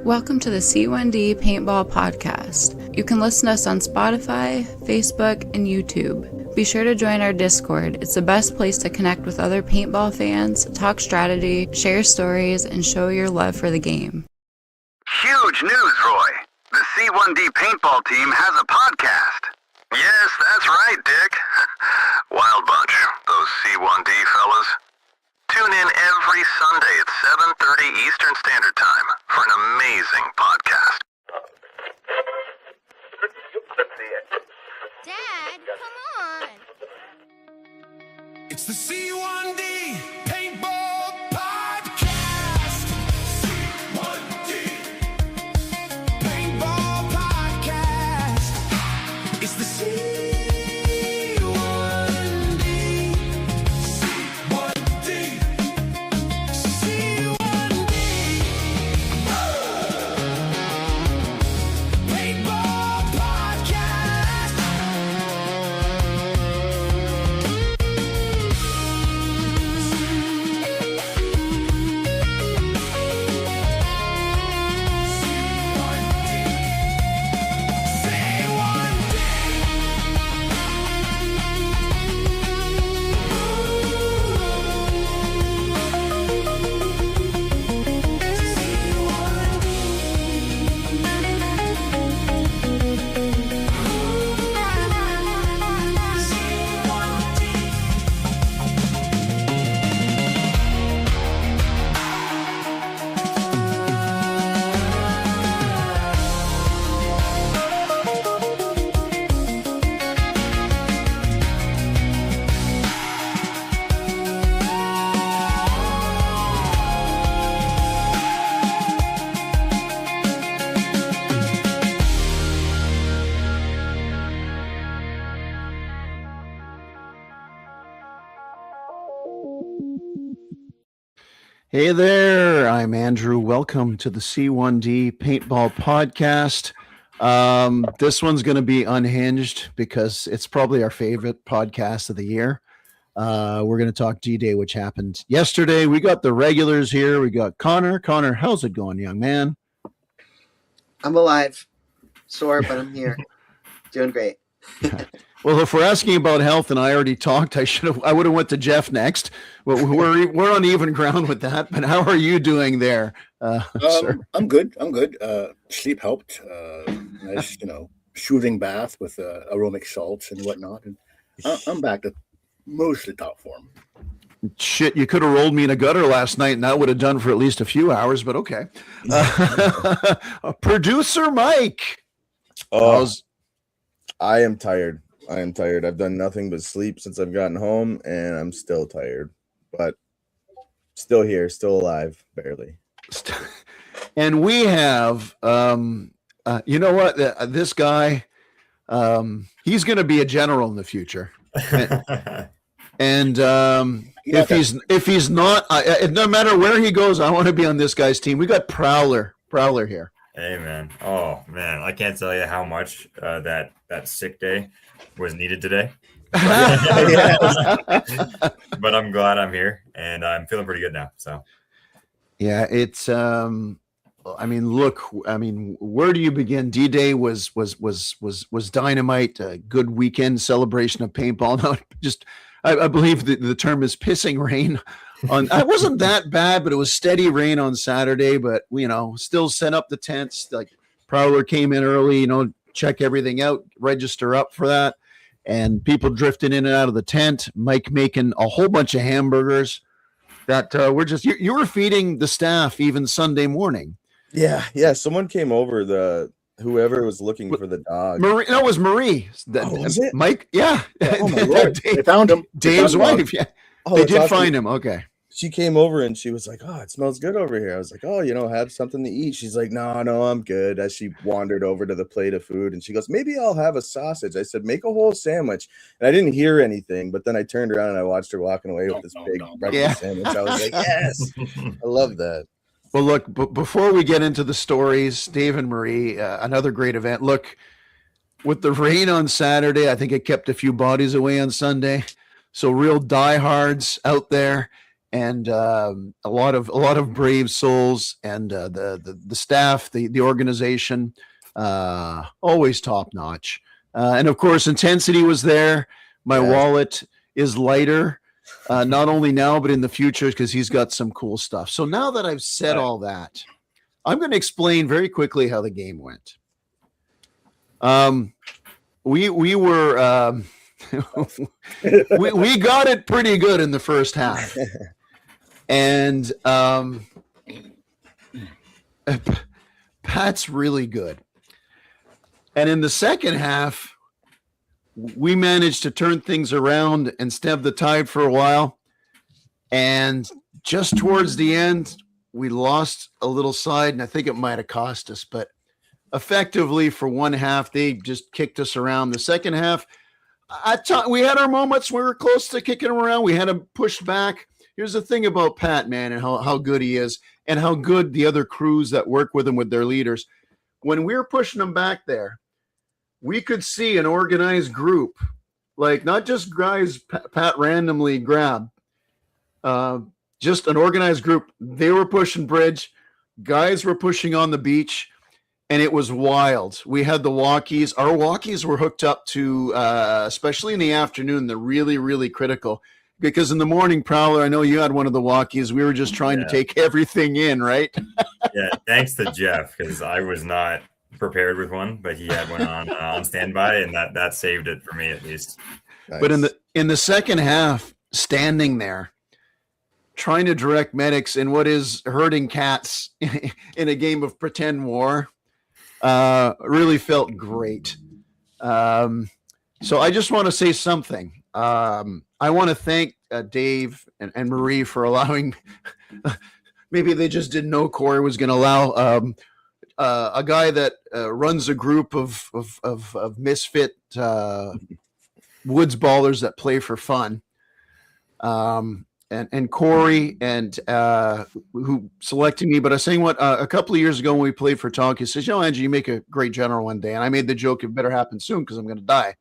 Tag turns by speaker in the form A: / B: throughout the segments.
A: Welcome to the C1D Paintball Podcast. You can listen to us on Spotify, Facebook, and YouTube. Be sure to join our Discord. It's the best place to connect with other paintball fans, talk strategy, share stories, and show your love for the game.
B: Huge news, Roy. The C1D Paintball team has a podcast. Yes, that's right, Dick. Wild bunch, those C1D fellas. Tune in every Sunday at 7:30 Eastern Standard Time for an amazing podcast.
C: Dad, come on.
D: It's the C1D Paintball Podcast. C1D Paintball Podcast. It's the C1D.
E: Hey there, I'm Andrew. Welcome to the C1D Paintball Podcast. This one's going to be unhinged because it's probably our favorite podcast of the year. We're going to talk D-Day, which happened yesterday. We got the regulars here. We got Connor. Connor, how's it going, young man?
F: I'm alive. Sore, but I'm here. Doing great.
E: Well, if we're asking about health, and I already talked, I would have went to Jeff next. Well, we're on even ground with that. But how are you doing there, sir?
G: I'm good. Sleep helped. Nice, soothing bath with aromatic salts and whatnot, and I'm back to mostly top form.
E: Shit, you could have rolled me in a gutter last night, and that would have done for at least a few hours. But okay. Producer Mike.
H: I am tired. I've done nothing but sleep since I've gotten home, and I'm still tired, but still here, still alive, barely.
E: And we have, you know what? This guy, he's going to be a general in the future. And if he's not, no matter where he goes, I want to be on this guy's team. We got Prowler here.
I: Hey man, oh man, I can't tell you how much that sick day was needed today. But I'm glad I'm here, and I'm feeling pretty good now. So,
E: yeah, it's. I mean, where do you begin? D-Day was dynamite. A good weekend celebration of paintball. Now, I believe the term is pissing rain. It wasn't that bad, but it was steady rain on Saturday. But still set up the tents. Like Prowler came in early, check everything out, register up for that, and people drifting in and out of the tent. Mike making a whole bunch of hamburgers that you were feeding the staff even Sunday morning.
H: Yeah. Someone came over. Whoever was looking for the dog.
E: Marie, no, it was Marie.
H: Was it?
E: Mike? Yeah.
G: Oh my Lord. They found him.
E: Dave's wife. Yeah. They did find him. Okay.
H: She came over and she was like, "Oh, it smells good over here." I was like, "Oh, have something to eat." She's like, No, I'm good." As she wandered over to the plate of food, and she goes, "Maybe I'll have a sausage." I said, "Make a whole sandwich." And I didn't hear anything, but then I turned around and I watched her walking away with this big breakfast sandwich. I was like, "Yes, I love that."
E: Well, look, before we get into the stories, Dave and Marie, another great event. Look, with the rain on Saturday, I think it kept a few bodies away on Sunday. So real diehards out there. and a lot of brave souls, and the staff, the organization, always top notch. And of course, intensity was there. My wallet is lighter, not only now but in the future, because he's got some cool stuff. So now that I've said all that, I'm going to explain very quickly how the game went. We were we got it pretty good in the first half, and Pat's really good. And in the second half, we managed to turn things around and stem the tide for a while. And just towards the end, we lost a little side, and I think it might have cost us. But effectively, for one half, they just kicked us around. The second half, we had our moments. We were close to kicking them around. We had them pushed back. Here's the thing about Pat, man, and how good he is, and how good the other crews that work with him with their leaders. When we were pushing them back there, we could see an organized group, like not just guys Pat randomly grabbed, just an organized group. They were pushing bridge, guys were pushing on the beach, and it was wild. We had the walkies. Our walkies were hooked up to, especially in the afternoon, they're really, really critical. Because in the morning, Prowler, I know you had one of the walkies. We were just trying to take everything in, right?
I: Yeah, thanks to Jeff, because I was not prepared with one, but he had one on standby, and that saved it for me at least.
E: Nice. But in the second half, standing there, trying to direct medics in what is herding cats in a game of pretend war, really felt great. So I just want to say something. I want to thank Dave and Marie for allowing. Maybe they just didn't know Corey was going to allow a guy that runs a group of misfit woods ballers that play for fun. And Corey and who selected me, but I was saying what a couple of years ago when we played for Tonk, he says, Angie, you make a great general one day. And I made the joke, it better happen soon because I'm going to die.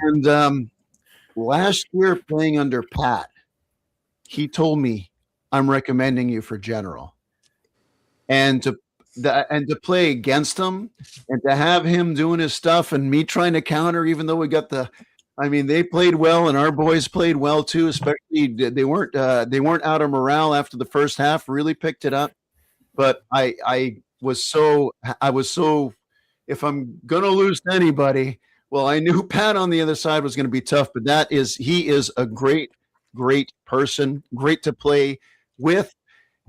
E: And last year playing under Pat, he told me, I'm recommending you for general. And to play against him and to have him doing his stuff and me trying to counter, even though we got they played well and our boys played well too, especially they weren't out of morale after the first half, really picked it up. But I was so, if I'm going to lose to anybody, well, I knew Pat on the other side was going to be tough, but he is a great, great person, great to play with.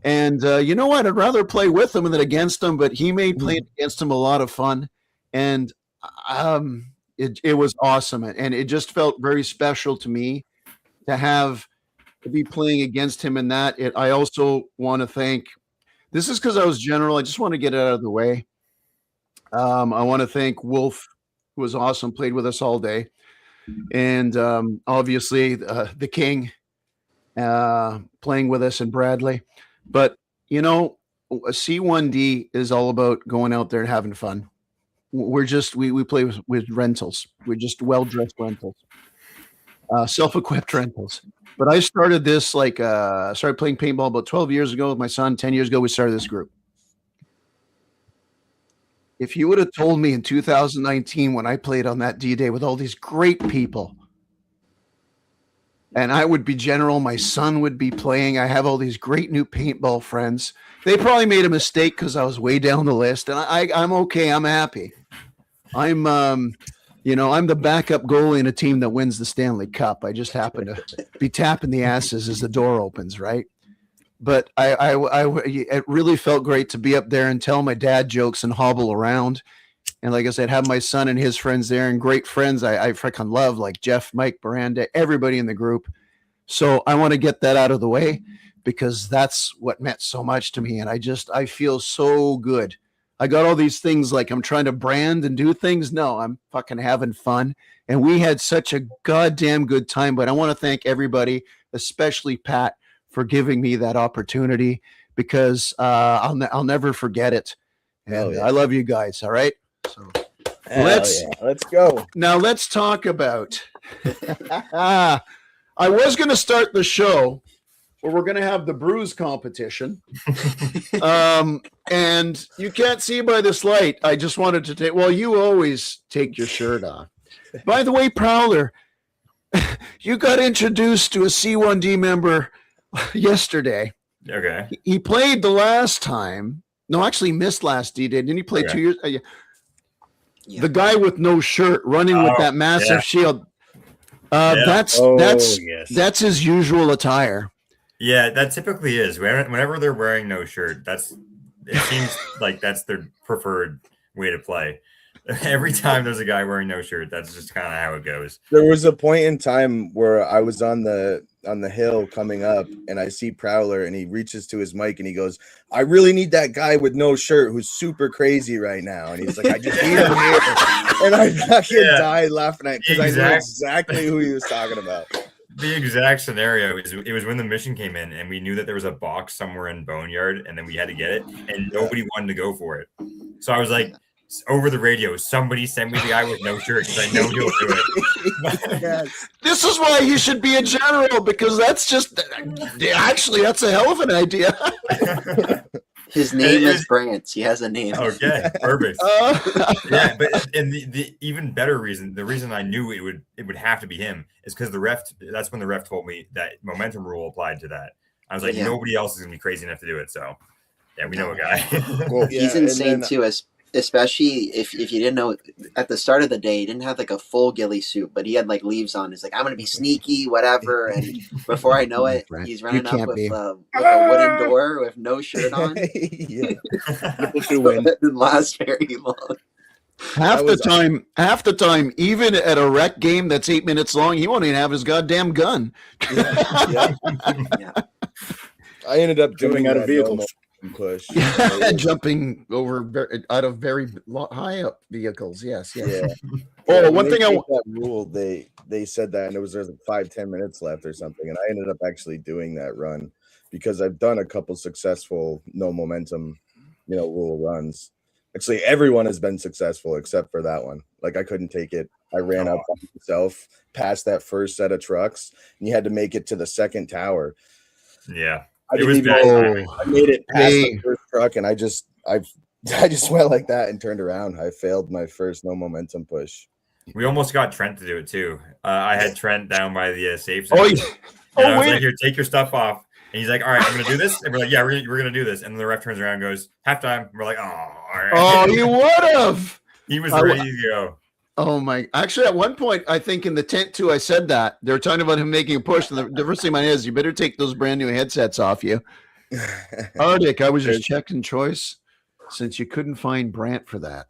E: And you know what? I'd rather play with him than against him, but he made playing against him a lot of fun. And it was awesome. And it just felt very special to me to be playing against him in that. I also want to thank, this is because I was general. I just want to get it out of the way. I want to thank Wolf, who was awesome, played with us all day. And obviously the King playing with us, and Bradley. But, a C1D is all about going out there and having fun. We're just, we play with rentals. We're just well-dressed rentals, self-equipped rentals. But I started this, started playing paintball about 12 years ago with my son. 10 years ago, we started this group. If you would have told me in 2019 when I played on that D-Day with all these great people, and I would be general, my son would be playing, I have all these great new paintball friends. They probably made a mistake because I was way down the list, and I'm okay. I'm happy. I'm the backup goalie in a team that wins the Stanley Cup. I just happen to be tapping the asses as the door opens, right? But it really felt great to be up there and tell my dad jokes and hobble around. And like I said, have my son and his friends there, and great friends I freaking love, like Jeff, Mike, Miranda, everybody in the group. So I want to get that out of the way because that's what meant so much to me. And I feel so good. I got all these things like I'm trying to brand and do things. No, I'm fucking having fun. And we had such a goddamn good time. But I want to thank everybody, especially Pat, for giving me that opportunity because I'll never forget it. And I love you guys. All right. So
H: let's go.
E: Now let's talk about, I was going to start the show where we're going to have the bruise competition. And you can't see by this light. I just wanted to take, well, you always take your shirt off. By the way, Prowler, you got introduced to a C1D member yesterday.
I: Okay.
E: He played the last time. No, actually missed last D-Day. Didn't he play 2 years?
F: Yeah.
E: The guy with no shirt running with that massive shield. That's that's his usual attire.
I: Yeah, that typically is. Whenever they're wearing no shirt, it seems like that's their preferred way to play. Every time there's a guy wearing no shirt, that's just kind of how it goes.
H: There was a point in time where I was on the hill coming up, and I see Prowler, and he reaches to his mic and he goes, "I really need that guy with no shirt who's super crazy right now." And he's like, "I just need him here." And I fucking died laughing at because I knew exactly who he was talking about.
I: The exact scenario is it was when the mission came in, and we knew that there was a box somewhere in Boneyard, and then we had to get it, and nobody wanted to go for it. So I was like, over the radio, somebody send me the guy with no shirt because I know he'll do it.
H: Yes.
E: This is why you should be a general, because that's a hell of an idea.
F: His name is Brant. He has a name.
I: Okay, perfect. Yeah, but and the even better reason, the reason I knew it would have to be him is because the ref. That's when the ref told me that momentum rule applied to that. I was like, nobody else is gonna be crazy enough to do it. So, yeah, we know a guy.
H: Well,
F: He's insane too. Especially if you didn't know, at the start of the day, he didn't have like a full ghillie suit, but he had like leaves on. He's like, I'm going to be sneaky, whatever. And before I know it, he's running up with a wooden door with no shirt on.
H: Yeah.
F: It didn't last very long.
E: Half the time, even at a rec game that's 8 minutes long, he won't even have his goddamn gun.
H: Yeah. I ended up
G: Jumping out of vehicles.
H: Push.
E: Jumping out of very high up vehicles. Yes.
H: Yeah.
E: Oh, one thing
H: that rule, they said that, and there was like 5-10 minutes left or something, and I ended up actually doing that run because I've done a couple successful no momentum, rule runs. Actually, everyone has been successful except for that one. Like I couldn't take it. I ran up by myself past that first set of trucks, and you had to make it to the second tower.
I: Yeah.
H: I made it past the first truck, and I just went like that and turned around. I failed my first no momentum push.
I: We almost got Trent to do it too. I had Trent down by the safe
E: zone.
I: And I was like, "Here, take your stuff off." And he's like, "All right, I'm gonna do this." And we're like, "Yeah, we're gonna do this." And then the ref turns around and goes, "Halftime." And we're like, "Oh, all right."
E: Oh, you would have.
I: He was ready to go.
E: Oh my! Actually, at one point, I think in the tent too, I said that they were talking about him making a push, and the first thing I is, you better take those brand new headsets off you. Dick, I was just checking choice since you couldn't find Brant for that.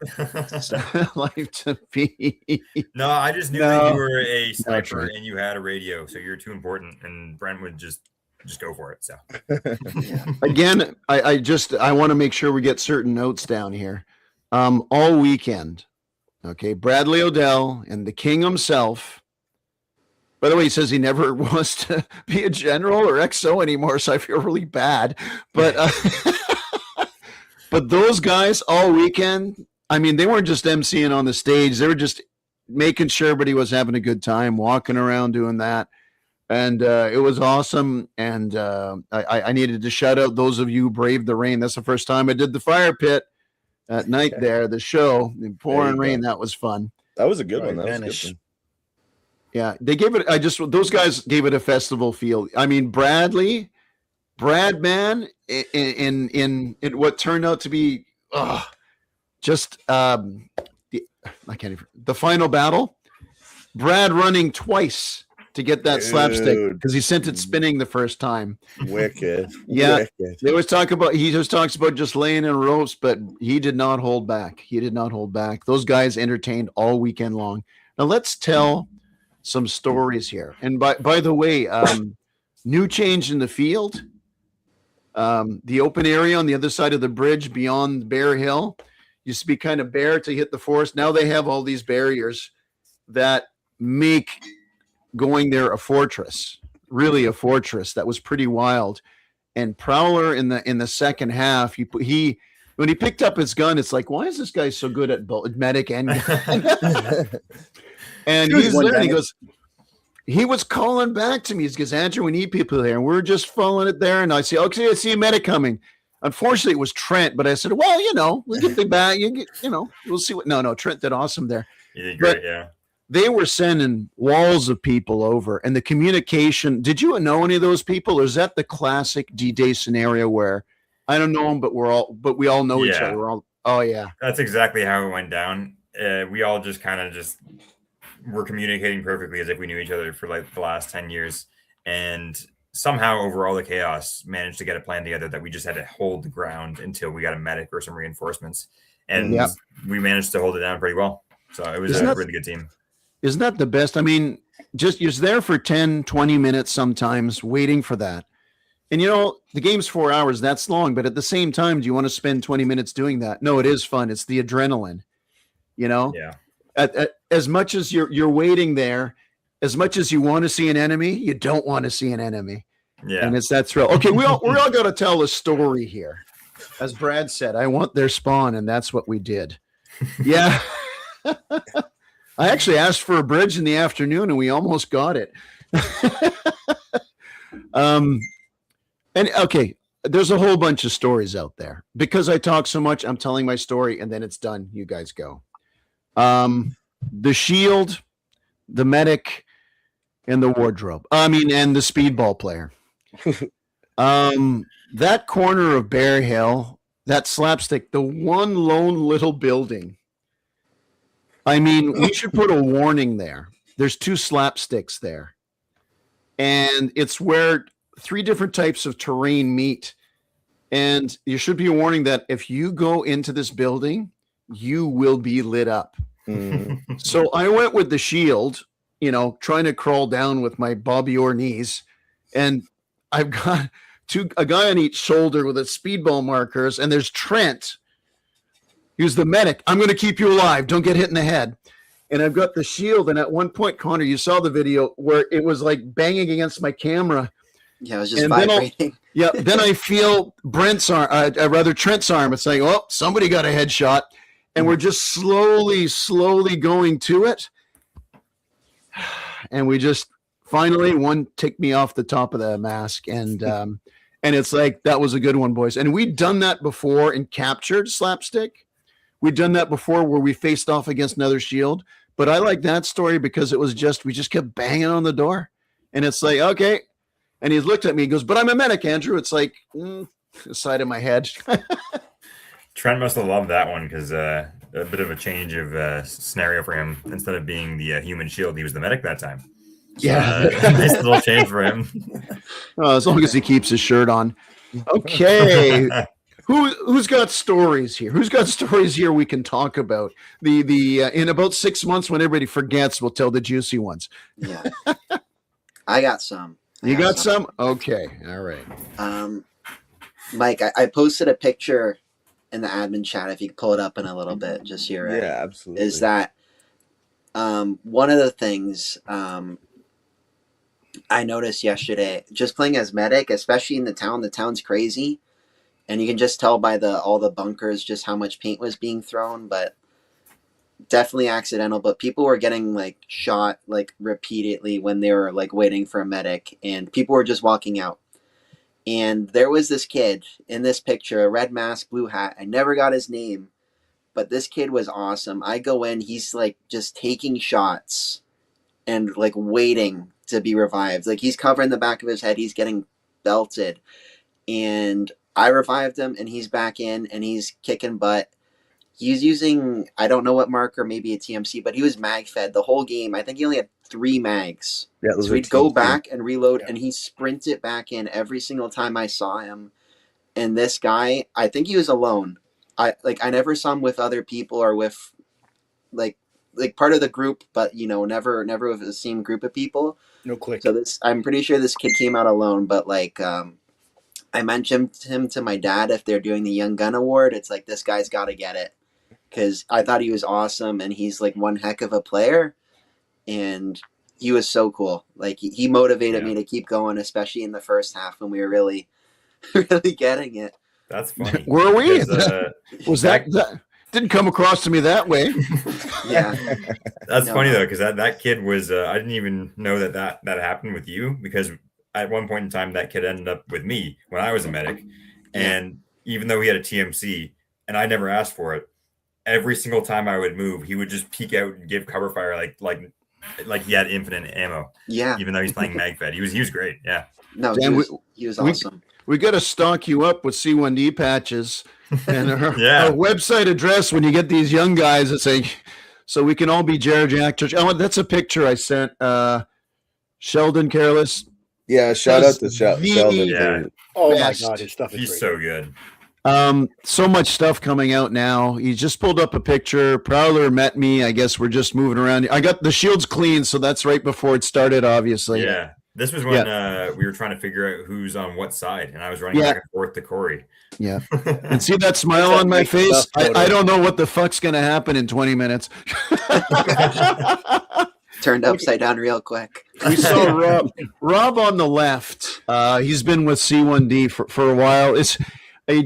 E: Life to be.
I: No, I just knew that you were a sniper and you had a radio, so you're too important, and Brent would just go for it. So
E: again, I want to make sure we get certain notes down here. All weekend. Okay, Bradley Odell and the king himself. By the way, he says he never wants to be a general or XO anymore, so I feel really bad. But but those guys all weekend, I mean, they weren't just emceeing on the stage. They were just making sure everybody was having a good time, walking around doing that. And it was awesome. And I needed to shout out those of you who braved the rain. That's the first time I did the fire pit. At night there, the show in pouring rain, that was fun.
H: That was a good one. That was a good one.
E: Yeah, they gave it. Those guys gave it a festival feel. I mean, Brad, man, in what turned out to be just I can't even. The final battle, Brad running twice to get that slapstick because he sent it spinning the first time.
H: Wicked.
E: Yeah.
H: Wicked.
E: He always talks about just laying in ropes, but he did not hold back. Those guys entertained all weekend long. Now let's tell some stories here. And by the way, new change in the field. The open area on the other side of the bridge beyond Bear Hill used to be kind of bare to hit the forest. Now they have all these barriers that make going there a fortress, really a fortress. That was pretty wild. And Prowler in the second half, he when he picked up his gun, it's like, why is this guy so good at medic and gun? And he's there and he goes, he was calling back to me. He goes, Andrew, we need people there. And we're just following it there. And I say, okay, I see a medic coming. Unfortunately, it was Trent, but I said, well, we'll get the back. We'll see what. No, Trent did awesome there.
I: You did great, yeah.
E: They were sending walls of people over, and the communication. Did you know any of those people, or is that the classic D-Day scenario where I don't know them, but we all know each other? We're all, oh yeah,
I: that's exactly how it went down. We all just were communicating perfectly as if we knew each other for like the last 10 years, and somehow over all the chaos managed to get a plan together that we just had to hold the ground until we got a medic or some reinforcements, and we managed to hold it down pretty well. So it was a really good team.
E: Isn't that the best? I mean, just you're there for 10, 20 minutes sometimes waiting for that. And, the game's 4 hours. That's long. But at the same time, do you want to spend 20 minutes doing that? No, it is fun. It's the adrenaline,
I: Yeah.
E: As much as you're waiting there, as much as you want to see an enemy, you don't want to see an enemy.
I: Yeah.
E: And it's that thrill. Okay, we all got to tell a story here. As Brad said, I want their spawn, and that's what we did. Yeah. I actually asked for a bridge in the afternoon, and we almost got it. And okay, there's a whole bunch of stories out there. Because I talk so much, I'm telling my story, and then it's done. You guys go. The shield, the medic, and the wardrobe. And the speedball player. That corner of Bear Hill, that slapstick, the one lone little building. We should put a warning there. There's 2 slapsticks there. And it's where 3 different types of terrain meet. And there should be a warning that if you go into this building, you will be lit up. So I went with the shield, trying to crawl down with my Bobby Orr knees. And I've got a guy on each shoulder with the speedball markers. And there's Trent, who's the medic. I'm going to keep you alive. Don't get hit in the head. And I've got the shield. And at one point, Connor, you saw the video where it was like banging against my camera.
F: Yeah, it was just vibrating.
E: Then I feel Trent's arm. It's like, oh, somebody got a headshot. And we're just slowly going to it. And we just finally, one ticked me off the top of the mask. And it's like, that was a good one, boys. And we'd done that before and captured slapstick. We'd done that before where we faced off against another shield. But I like that story because it was we just kept banging on the door. And it's like, okay. And he looked at me and goes, but I'm a medic, Andrew. It's like, the side of my head.
I: Trent must have loved that one because a bit of a change of scenario for him. Instead of being the human shield, he was the medic that time. So, nice little change for him.
E: As long as he keeps his shirt on. Okay. Who's got stories here? Who's got stories here we can talk about? The in about 6 months when everybody forgets, we'll tell the juicy ones.
F: Yeah. I got some.
E: You got some? Okay. All right.
F: Mike, I posted a picture in the admin chat, if you could pull it up in a little bit, just here. Right?
H: Yeah, absolutely.
F: Is that one of the things I noticed yesterday, just playing as medic, especially in the town's crazy. And you can just tell by all the bunkers just how much paint was being thrown, but definitely accidental. But people were getting shot repeatedly when they were waiting for a medic, and people were just walking out. And there was this kid in this picture, a red mask, blue hat. I never got his name, but this kid was awesome. I go in, he's just taking shots and waiting to be revived. He's covering the back of his head, he's getting belted, and I revived him, and he's back in, and he's kicking butt. He's using, I don't know what marker, maybe a TMC, but he was mag fed the whole game. I think he only had 3 mags.
H: Yeah,
F: so he'd go back and reload, and he sprinted back in every single time I saw him. And this guy, I think he was alone. I never saw him with other people or with part of the group, but never with the same group of people.
G: No click.
F: So I'm pretty sure this kid came out alone, but I mentioned him to my dad if they're doing the Young Gun Award. It's this guy's got to get it because I thought he was awesome, and he's one heck of a player, and he was so cool. He motivated me to keep going, especially in the first half when we were really, really getting it.
I: That's funny.
E: Were we? Was that didn't come across to me that way.
F: Yeah.
I: That's funny though, because that kid was I didn't even know that happened with you, because at one point in time that kid ended up with me when I was a medic, and even though he had a TMC and I never asked for it, every single time I would move, he would just peek out and give cover fire like he had infinite ammo.
F: Yeah.
I: Even though he's playing MagFed, he was great. Yeah.
F: No,
E: Dan,
F: he was awesome.
E: We got to stock you up with C1D patches and our website address when you get these young guys that say, so we can all be Jared Jack Church. Oh, that's a picture I sent Sheldon Careless.
H: Yeah, shout out to Sheldon.
I: Yeah.
G: Oh my God, his stuff is
I: He's
G: great.
I: so good.
E: So much stuff coming out now. He just pulled up a picture. Prowler met me. I guess we're just moving around. I got the shields clean, so that's right before it started, obviously.
I: Yeah. This was when we were trying to figure out who's on what side, and I was running back and forth to Corey.
E: Yeah. And see that smile on my face? I don't know what the fuck's going to happen in 20 minutes.
F: Turned upside down real quick.
E: We saw Rob on the left. He's been with C1D for a while. It's a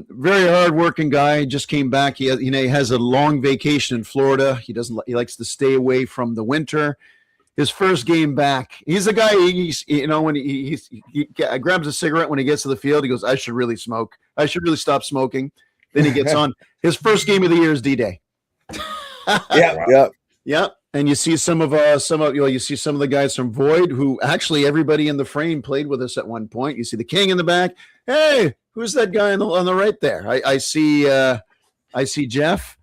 E: very hard-working guy. Just came back. He has a long vacation in Florida. He likes to stay away from the winter. His first game back, he's the guy. When he grabs a cigarette when he gets to the field, he goes, "I should really smoke. I should really stop smoking." Then he gets on. His first game of the year is D-Day. Yeah. And you see some of the guys from Void, who actually everybody in the frame played with us at one point. You see the King in the back. Hey, who's that guy on the right there? I see Jeff.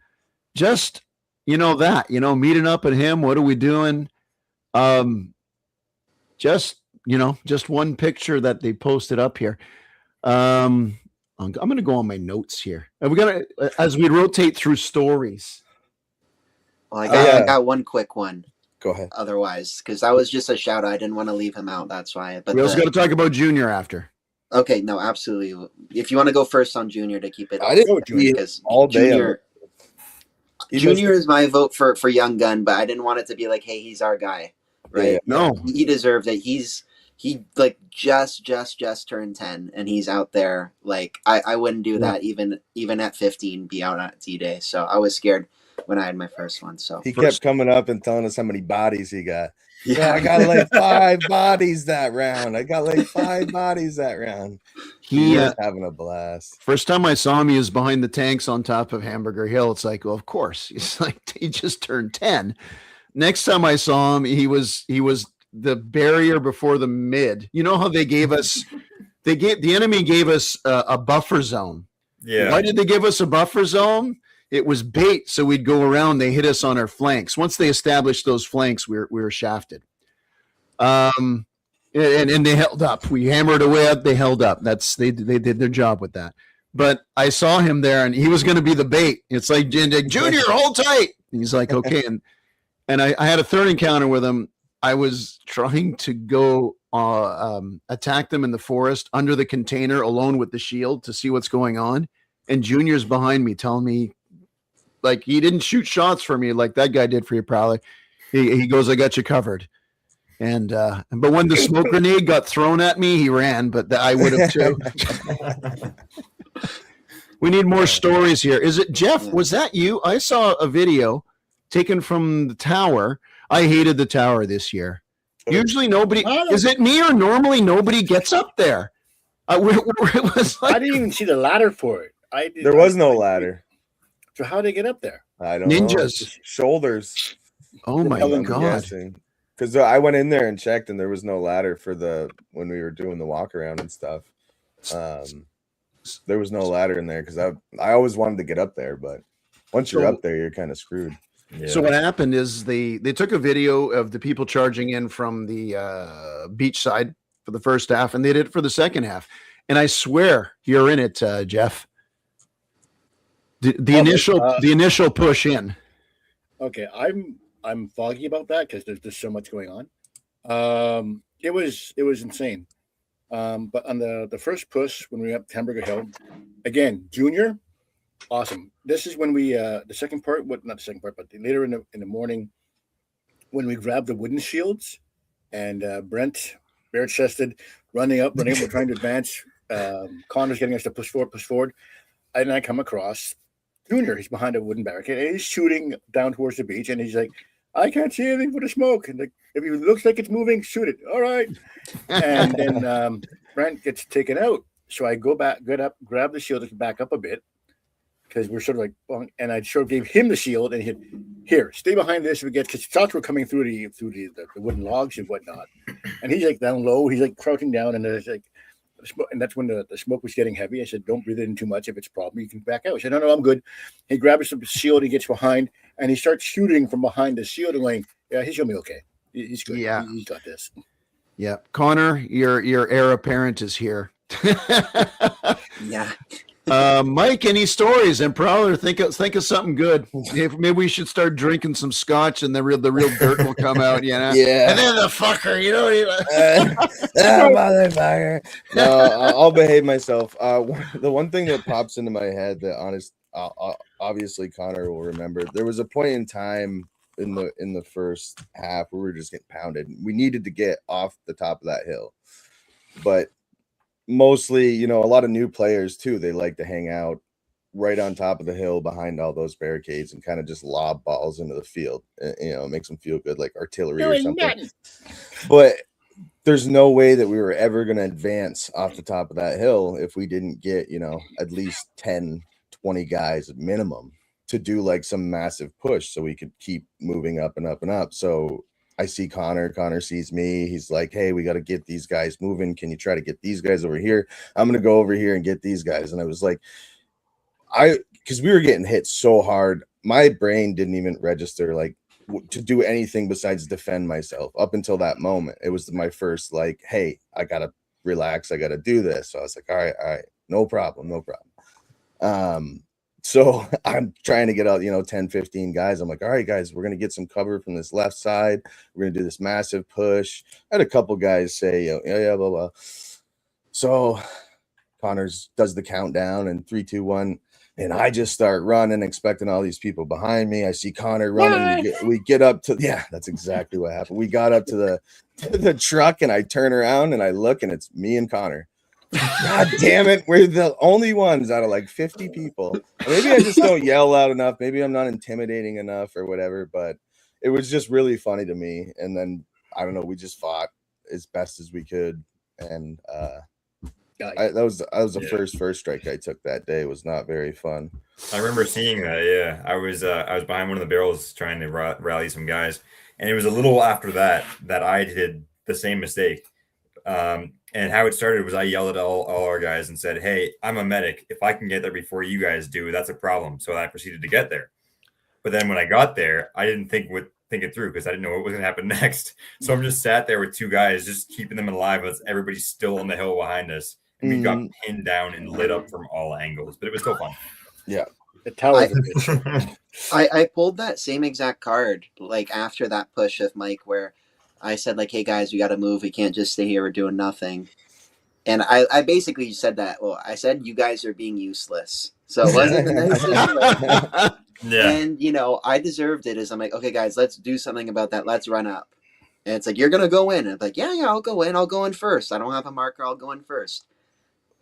E: Just meeting up at him. What are we doing? Just one picture that they posted up here. I'm going to go on my notes here. And we're going to, as we rotate through stories.
F: Well, I got one quick one.
H: Go ahead.
F: Otherwise, because that was just a shout out. I didn't want to leave him out. That's why. But
E: we also got to talk about Junior after.
F: Okay, no, absolutely. If you want to go first on Junior to keep it,
H: I didn't go Junior because all day.
F: Junior is my vote for Young Gun, but I didn't want it to be like, hey, he's our guy, right?
E: Yeah. No,
F: he deserved it. He like just turned 10, and he's out there. Like I wouldn't do that even at 15, be out at D-Day. So I was scared when I had my first one. So
H: he kept coming up and telling us how many bodies he got. Yeah, I got like 5 bodies that round. He was having a blast.
E: First time I saw him, he was behind the tanks on top of Hamburger Hill. It's like, well, of course. He's like, he just turned 10. Next time I saw him, he was the barrier before the mid. You know how they gave us the enemy gave us a buffer zone.
I: Yeah.
E: Why did they give us a buffer zone? It was bait, so we'd go around. They hit us on our flanks. Once they established those flanks, we were shafted. And they held up. We hammered away up. They held up. They did their job with that. But I saw him there, and he was going to be the bait. It's like, Junior, hold tight. And he's like, okay. And I had a third encounter with him. I was trying to go attack them in the forest under the container alone with the shield to see what's going on. And Junior's behind me telling me, like, he didn't shoot shots for me like that guy did for you, Prowler. He goes, I got you covered. And but when the smoke grenade got thrown at me, he ran, but I would have too. We need more stories here. Is it Jeff? Was that you? I saw a video taken from the tower. I hated the tower this year. Usually nobody, is it me or normally nobody gets up there? It was like,
G: I didn't even see the ladder for it.
H: There was no ladder.
G: So how did they get up there?
H: I don't know.
E: Ninjas.
H: Shoulders.
E: Oh my God.
H: Because I went in there and checked, and there was no ladder for when we were doing the walk around and stuff. There was no ladder in there because I always wanted to get up there, but once you're up there, you're kind of screwed.
E: Yeah. So what happened is they took a video of the people charging in from the beach side for the first half, and they did it for the second half. And I swear you're in it, Jeff. The initial push in.
G: Okay, I'm foggy about that because there's just so much going on. It was insane. But on the first push when we were up Hamburger Hill, again, Junior, awesome. This is when we the second part, not the second part, but later in the morning when we grabbed the wooden shields and Brent bare chested running up, we're trying to advance. Connor's getting us to push forward. And I come across Junior. He's behind a wooden barricade, and he's shooting down towards the beach, and he's like, I can't see anything but the smoke. And like, if it looks like it's moving, shoot it. All right. And then Brent gets taken out. So I go back, get up, grab the shield, and back up a bit because we're sort of like, and I sort of gave him the shield, and he said, "Here, stay behind this." Because shots were coming through the wooden logs and whatnot, and he's like down low. He's like crouching down, and there's like, and that's when the smoke was getting heavy. I said, "Don't breathe in too much. If it's a problem, you can back out." I said, "No, I'm good." He grabs some shield, he gets behind, and he starts shooting from behind the shield, and going, "Yeah, he's gonna be okay. He's good.
E: Yeah,
G: he's got this."
E: Yeah, Connor, your heir apparent is here.
F: Yeah.
E: Mike, any stories? And Prowler, think of something good. Maybe we should start drinking some scotch, and the real dirt will come out. You know?
H: Yeah.
E: And then the fucker, you know.
H: Motherfucker. No, I'll behave myself. The one thing that pops into my head that obviously Connor will remember. There was a point in time in the first half where we were just getting pounded. We needed to get off the top of that hill, but mostly, a lot of new players too, they like to hang out right on top of the hill behind all those barricades and kind of just lob balls into the field. It makes them feel good, like artillery or something. Nothing. But there's no way that we were ever going to advance off the top of that hill if we didn't get, at least 10, 20 guys at minimum to do like some massive push so we could keep moving up and up and up. So I see Connor sees me. He's like, "Hey, we got to get these guys moving. Can you try to get these guys over here? I'm going to go over here and get these guys." And I was like, because we were getting hit so hard, my brain didn't even register like to do anything besides defend myself up until that moment. It was my first like, "Hey, I got to relax. I got to do this." So I was like, all right, no problem. So I'm trying to get out, 10, 15 guys. I'm like, "All right, guys, we're going to get some cover from this left side. We're going to do this massive push." I had a couple guys say, yeah, blah, blah. So Connors does the countdown and 3, 2, 1. And I just start running, expecting all these people behind me. I see Connor running. We get up to, that's exactly what happened. We got up to the truck, and I turn around and I look, and it's me and Connor. God damn it. We're the only ones out of like 50 people. Maybe I just don't yell loud enough. Maybe I'm not intimidating enough or whatever, but it was just really funny to me. And then, I don't know, we just fought as best as we could. And that was the first strike I took that day. It was not very fun.
I: I remember seeing that. Yeah. I was behind one of the barrels trying to rally some guys. And it was a little after that I did the same mistake. And how it started was I yelled at all our guys and said, "Hey, I'm a medic. If I can get there before you guys do, that's a problem." So I proceeded to get there. But then when I got there, I didn't think it through because I didn't know what was going to happen next. So I'm just sat there with two guys, just keeping them alive as everybody's still on the hill behind us. And we got pinned down and lit up from all angles. But it was still fun.
H: Yeah.
G: The tower.
F: I pulled that same exact card like after that push with Mike where I said, like, "Hey, guys, we got to move. We can't just stay here. We're doing nothing." And I basically said that. Well, I said, "You guys are being useless." So it wasn't the nicest way. Yeah. And, I deserved it. I'm like, "Okay, guys, let's do something about that. Let's run up." And it's like, "You're going to go in." And I'm like, yeah, I'll go in. I'll go in first. I don't have a marker. I'll go in first.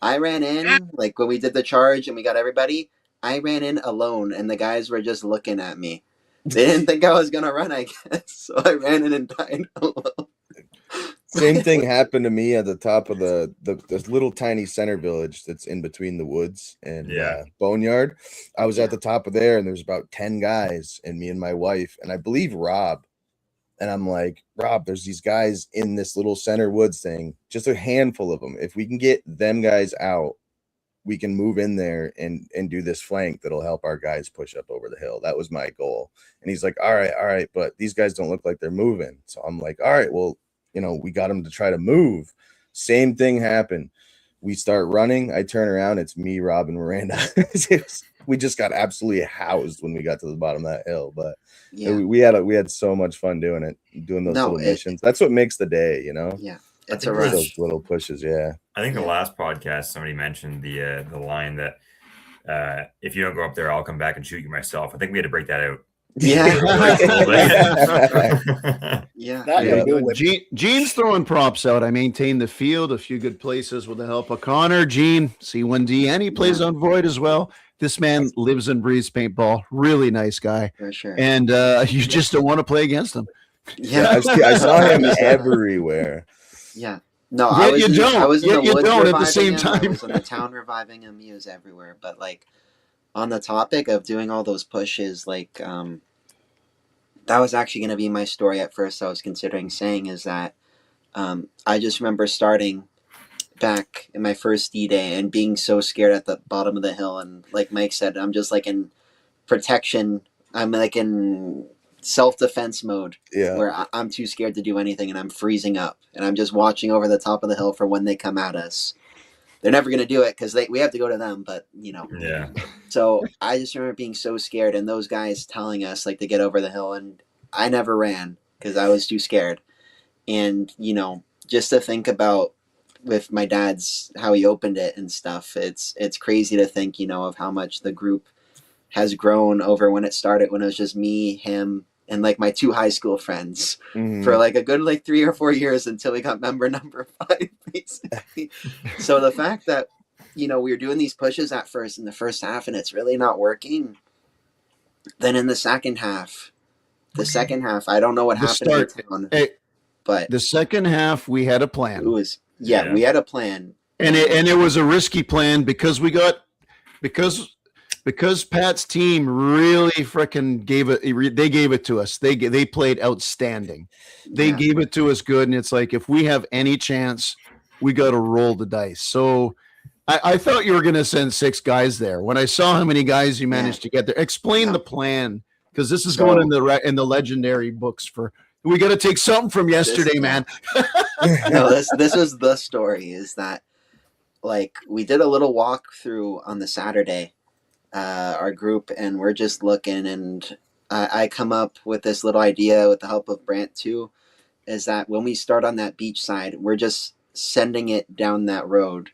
F: I ran in, like, when we did the charge and we got everybody, I ran in alone, and the guys were just looking at me. They didn't think I was going to run, I guess. So I ran in and died alone.
H: Same thing happened to me at the top of the little tiny center village that's in between the woods and Boneyard. I was at the top of there, and there's about 10 guys, and me and my wife, and I believe Rob. And I'm like, "Rob, there's these guys in this little center woods thing, just a handful of them. If we can get them guys out, we can move in there and do this flank that'll help our guys push up over the hill." That was my goal. And he's like, all right, but these guys don't look like they're moving. So I'm like, all right, well, we got them to try to move. Same thing happened. We start running. I turn around. It's me, Rob, and Miranda. We just got absolutely housed when we got to the bottom of that hill. But we had so much fun doing those little missions. That's what makes the day,
F: Yeah. It's a rush.
H: Those little pushes, yeah.
I: I think the last podcast somebody mentioned the line that if you don't go up there, I'll come back and shoot you myself. I think we had to break that out.
F: Yeah.
E: Gene's throwing props out. I maintain the field, a few good places with the help of Connor, Gene, C1D, and he plays on Void as well. This man lives and breathes paintball. Really nice guy.
F: For sure.
E: And you just don't want to play against him.
F: Yeah,
H: I saw him everywhere.
F: Yeah. No,
E: Yet
F: I was
E: you
F: in,
E: don't.
F: I was in
E: Yet
F: the
E: you
F: woods
E: don't at the
F: reviving
E: same
F: him.
E: time.
F: I was in the town reviving him. He was everywhere. But like on the topic of doing all those pushes, like that was actually going to be my story at first. I was considering saying is that I just remember starting back in my first D-Day and being so scared at the bottom of the hill. And like Mike said, I'm just like in protection. I'm like in self-defense mode where I'm too scared to do anything and I'm freezing up and I'm just watching over the top of the hill for when they come at us. They're never going to do it because we have to go to them, but you know.
I: Yeah.
F: So I just remember being so scared and those guys telling us like to get over the hill, and I never ran because I was too scared. And, you know, just to think about with my dad's, how he opened it and stuff, it's crazy to think, you know, of how much the group has grown over when it started, when it was just me, him, and like my 2 high school friends for like a good like 3 or 4 years until we got member number 5, basically. So the fact that, you know, we were doing these pushes at first in the first half and it's really not working. Then in the second half, I don't know what happened in the town, but
E: the second half we had a plan.
F: It was we had a plan,
E: and it was a risky plan because Pat's team really freaking gave it to us. They played outstanding. They gave it to us good, and it's like if we have any chance, we got to roll the dice. So I thought you were going to send 6 guys there. When I saw how many guys you managed to get there, explain the plan, because this is going in the legendary books for. We got to take something from yesterday, man.
F: No, this was the story. Is that like we did a little walkthrough on the Saturday, our group, and we're just looking, and I come up with this little idea with the help of Brant too, is that when we start on that beach side, we're just sending it down that road,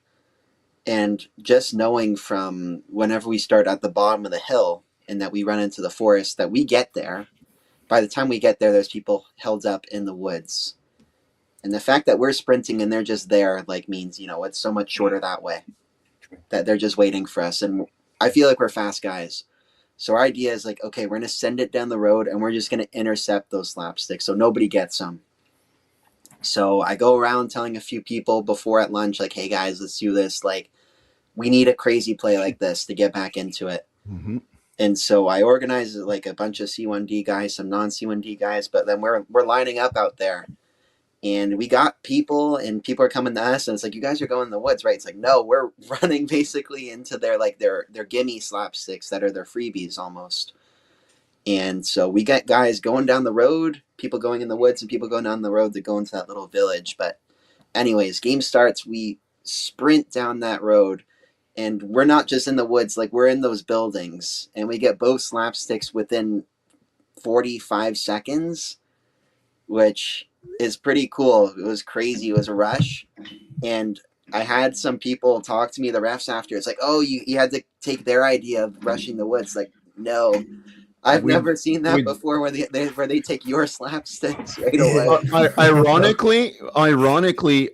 F: and just knowing from whenever we start at the bottom of the hill and that we run into the forest, that we get there. By the time we get there, there's people held up in the woods. And the fact that we're sprinting and they're just there, like, means, you know, it's so much shorter that way, that they're just waiting for us. And I feel like we're fast guys. So our idea is like, okay, we're going to send it down the road and we're just going to intercept those slapsticks so nobody gets them. So I go around telling a few people before at lunch, like, hey guys, let's do this. Like, we need a crazy play like this to get back into it.
E: Mm-hmm.
F: And so I organized like a bunch of C1D guys, some non-C1D guys, but then we're lining up out there. And we got people, and people are coming to us, and it's like, you guys are going in the woods, right? It's like, no, we're running basically into their gimme slapsticks that are their freebies almost. And so we get guys going down the road, people going in the woods, and people going down the road to go into that little village. But anyways, game starts, we sprint down that road. And we're not just in the woods, like we're in those buildings, and we get both slapsticks within 45 seconds, which is pretty cool. It was crazy. It was a rush. And I had some people talk to me, the refs, after. It's like, oh, you had to take their idea of rushing the woods. Like, no. I've never seen that before where they take your slapsticks right away.
E: Ironically,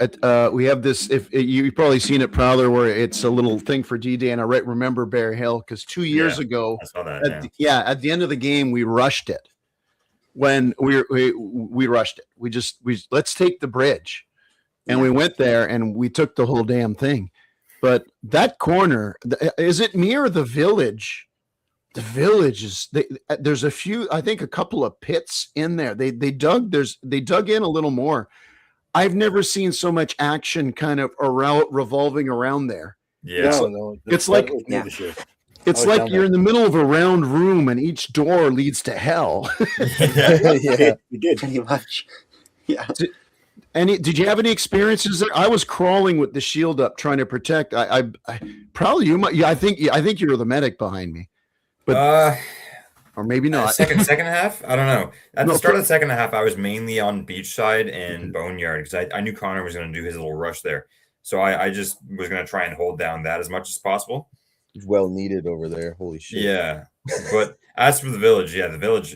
E: we have this. If you've probably seen it, Prowler, where it's a little thing for D-Day, and I remember Bear Hill because 2 years ago,
I: I saw that.
E: At the end of the game, we rushed it. When we rushed it, we let's take the bridge, and we went there and we took the whole damn thing. But that corner, is it me or the village? The village is there's a few, I think a couple of pits in there. They dug in a little more. I've never seen so much action kind of revolving around there.
I: Yeah.
E: It's like you're in the middle of a round room and each door leads to hell.
F: Yeah, we did pretty much. Yeah.
E: Did you have any experiences there? I was crawling with the shield up trying to protect. I probably you might. Yeah, I think you're the medic behind me. But or maybe not.
I: Second half, I don't know. At the start of the second half, I was mainly on beachside and boneyard because I knew Connor was going to do his little rush there, so I just was going to try and hold down that as much as possible.
H: Well needed over there. Holy shit.
I: Yeah, but as for the village,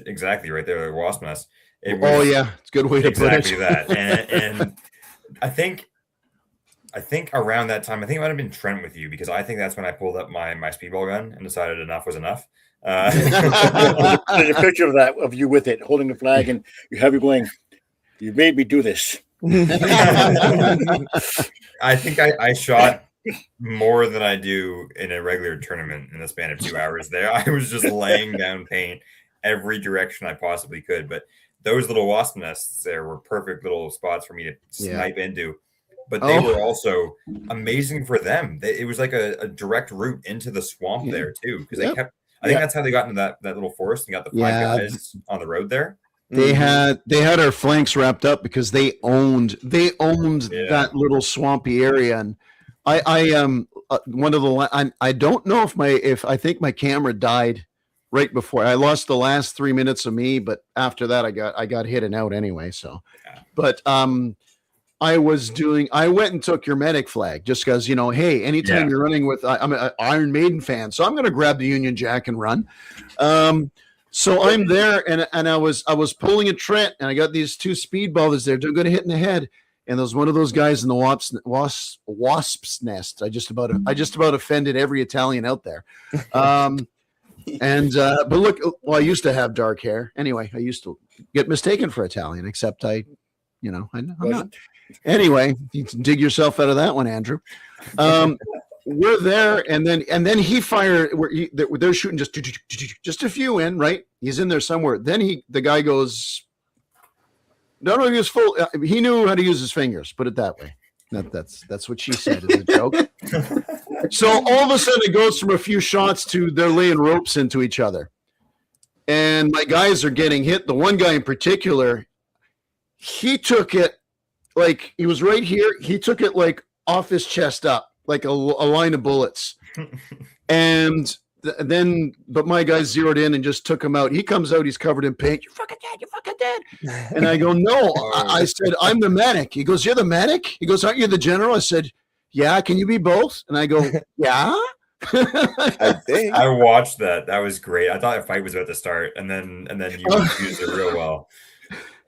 I: exactly right there, the wasp nest.
E: It's a good way to put it.
I: Exactly that, and I think I think around that time, I think it might have been Trent with you because I think that's when I pulled up my speedball gun and decided enough was enough.
G: There's a picture of that of you with it, holding the flag, and you have you going. You made me do this.
I: I think I shot more than I do in a regular tournament in the span of 2 hours. There, I was just laying down paint every direction I possibly could. But those little wasp nests there were perfect little spots for me to snipe into. But they were also amazing for them. It was like a direct route into the swamp there too, because they kept. I think that's how they got into that little forest and got the 5 guys on the road there.
E: They had our flanks wrapped up because they owned that little swampy area. And I one of the I don't know if I think my camera died right before I lost the last 3 minutes of me, but after that I got hidden out anyway. So, but I went and took your medic flag just because, hey, anytime you're running with, I'm an Iron Maiden fan, so I'm going to grab the Union Jack and run. So I'm there and I was pulling a Trent and I got these 2 speedballers there. They're going to hit in the head. And there was one of those guys in the wasp's nest. I just about offended every Italian out there. But look, I used to have dark hair. Anyway, I used to get mistaken for Italian, except I'm not. Anyway, you can dig yourself out of that one, Andrew. We're there, and then he fired. They're shooting just a few in, right? He's in there somewhere. Then the guy goes. No, he was full. He knew how to use his fingers. Put it that way. That's what she said as a joke. So all of a sudden, it goes from a few shots to they're laying ropes into each other, and my guys are getting hit. The one guy in particular, he took it like he was right here. He took it like off his chest up, like a line of bullets, and. Then, but my guy zeroed in and just took him out. He comes out, he's covered in paint. You're fucking dead. You're fucking dead. And I go, no. I said, I'm the medic. He goes, you're the medic? He goes, aren't you the general? I said, yeah. Can you be both? And I go, yeah.
H: I think
I: I watched that. That was great. I thought a fight was about to start, and then you used it real well.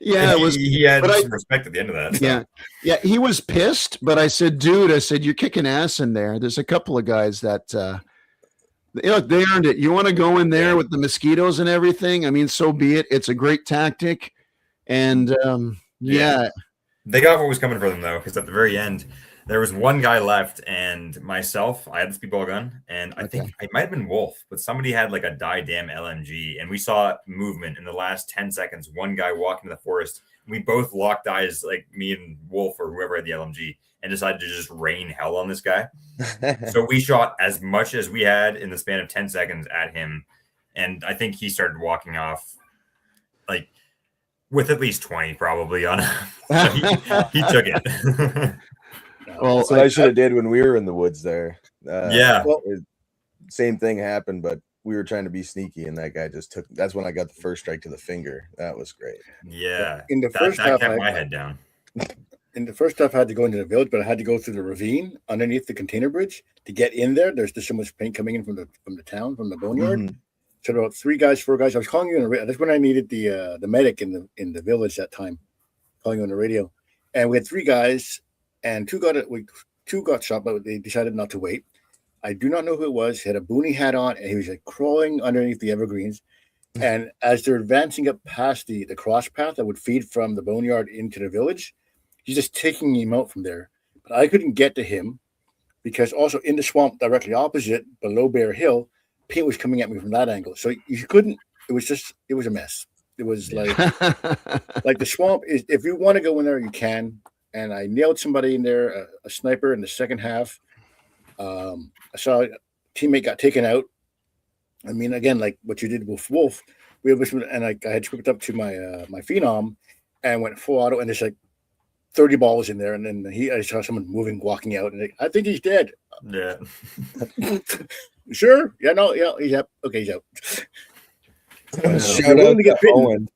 E: Yeah,
I: it was. He had some respect at the end of that.
E: So. Yeah. He was pissed, but I said, dude, you're kicking ass in there. There's a couple of guys that. They earned it. You want to go in there with the mosquitoes and everything? I mean, so be it. It's a great tactic. And
I: they got what was coming for them, though, because at the very end, there was one guy left, and myself, I had the speedball gun, and I think it might have been Wolf, but somebody had like a die-damn LMG, and we saw movement in the last 10 seconds. One guy walked into the forest. We both locked eyes, like me and Wolf or whoever had the LMG, and decided to just rain hell on this guy. So we shot as much as we had in the span of 10 seconds at him. And I think he started walking off like with at least 20 probably on him. So he took it.
H: Well, so I should have did when we were in the woods there. Same thing happened, but we were trying to be sneaky, and that guy just took. That's when I got the first strike to the finger. That was great.
I: Yeah,
G: in the first half,
I: kept my head down.
G: In the first half, I had to go into the village, but I had to go through the ravine underneath the container bridge to get in there. There's just so much paint coming in from the town, from the boneyard. Mm-hmm. So about 4 guys. I was calling you on the radio. That's when I needed the medic in the village that time. Calling you on the radio, and we had 3 guys, and two got shot, but they decided not to wait. I do not know who it was. He had a boonie hat on, and he was like crawling underneath the evergreens. And as they're advancing up past the cross path that would feed from the boneyard into the village, he's just taking him out from there. But I couldn't get to him because also in the swamp directly opposite, below Bear Hill, paint was coming at me from that angle. So you couldn't. It was a mess. It was like like the swamp is. If you want to go in there, you can. And I nailed somebody in there, a sniper in the second half. I saw a teammate got taken out. I mean, again, like what you did with Wolf, I had scripted up to my phenom and went full auto, and there's like 30 balls in there, and then I saw someone walking out, and I think he's dead.
I: Yeah.
G: Sure? Yeah, no, yeah, he's out. Okay, he's out.
H: Shout out to Owen.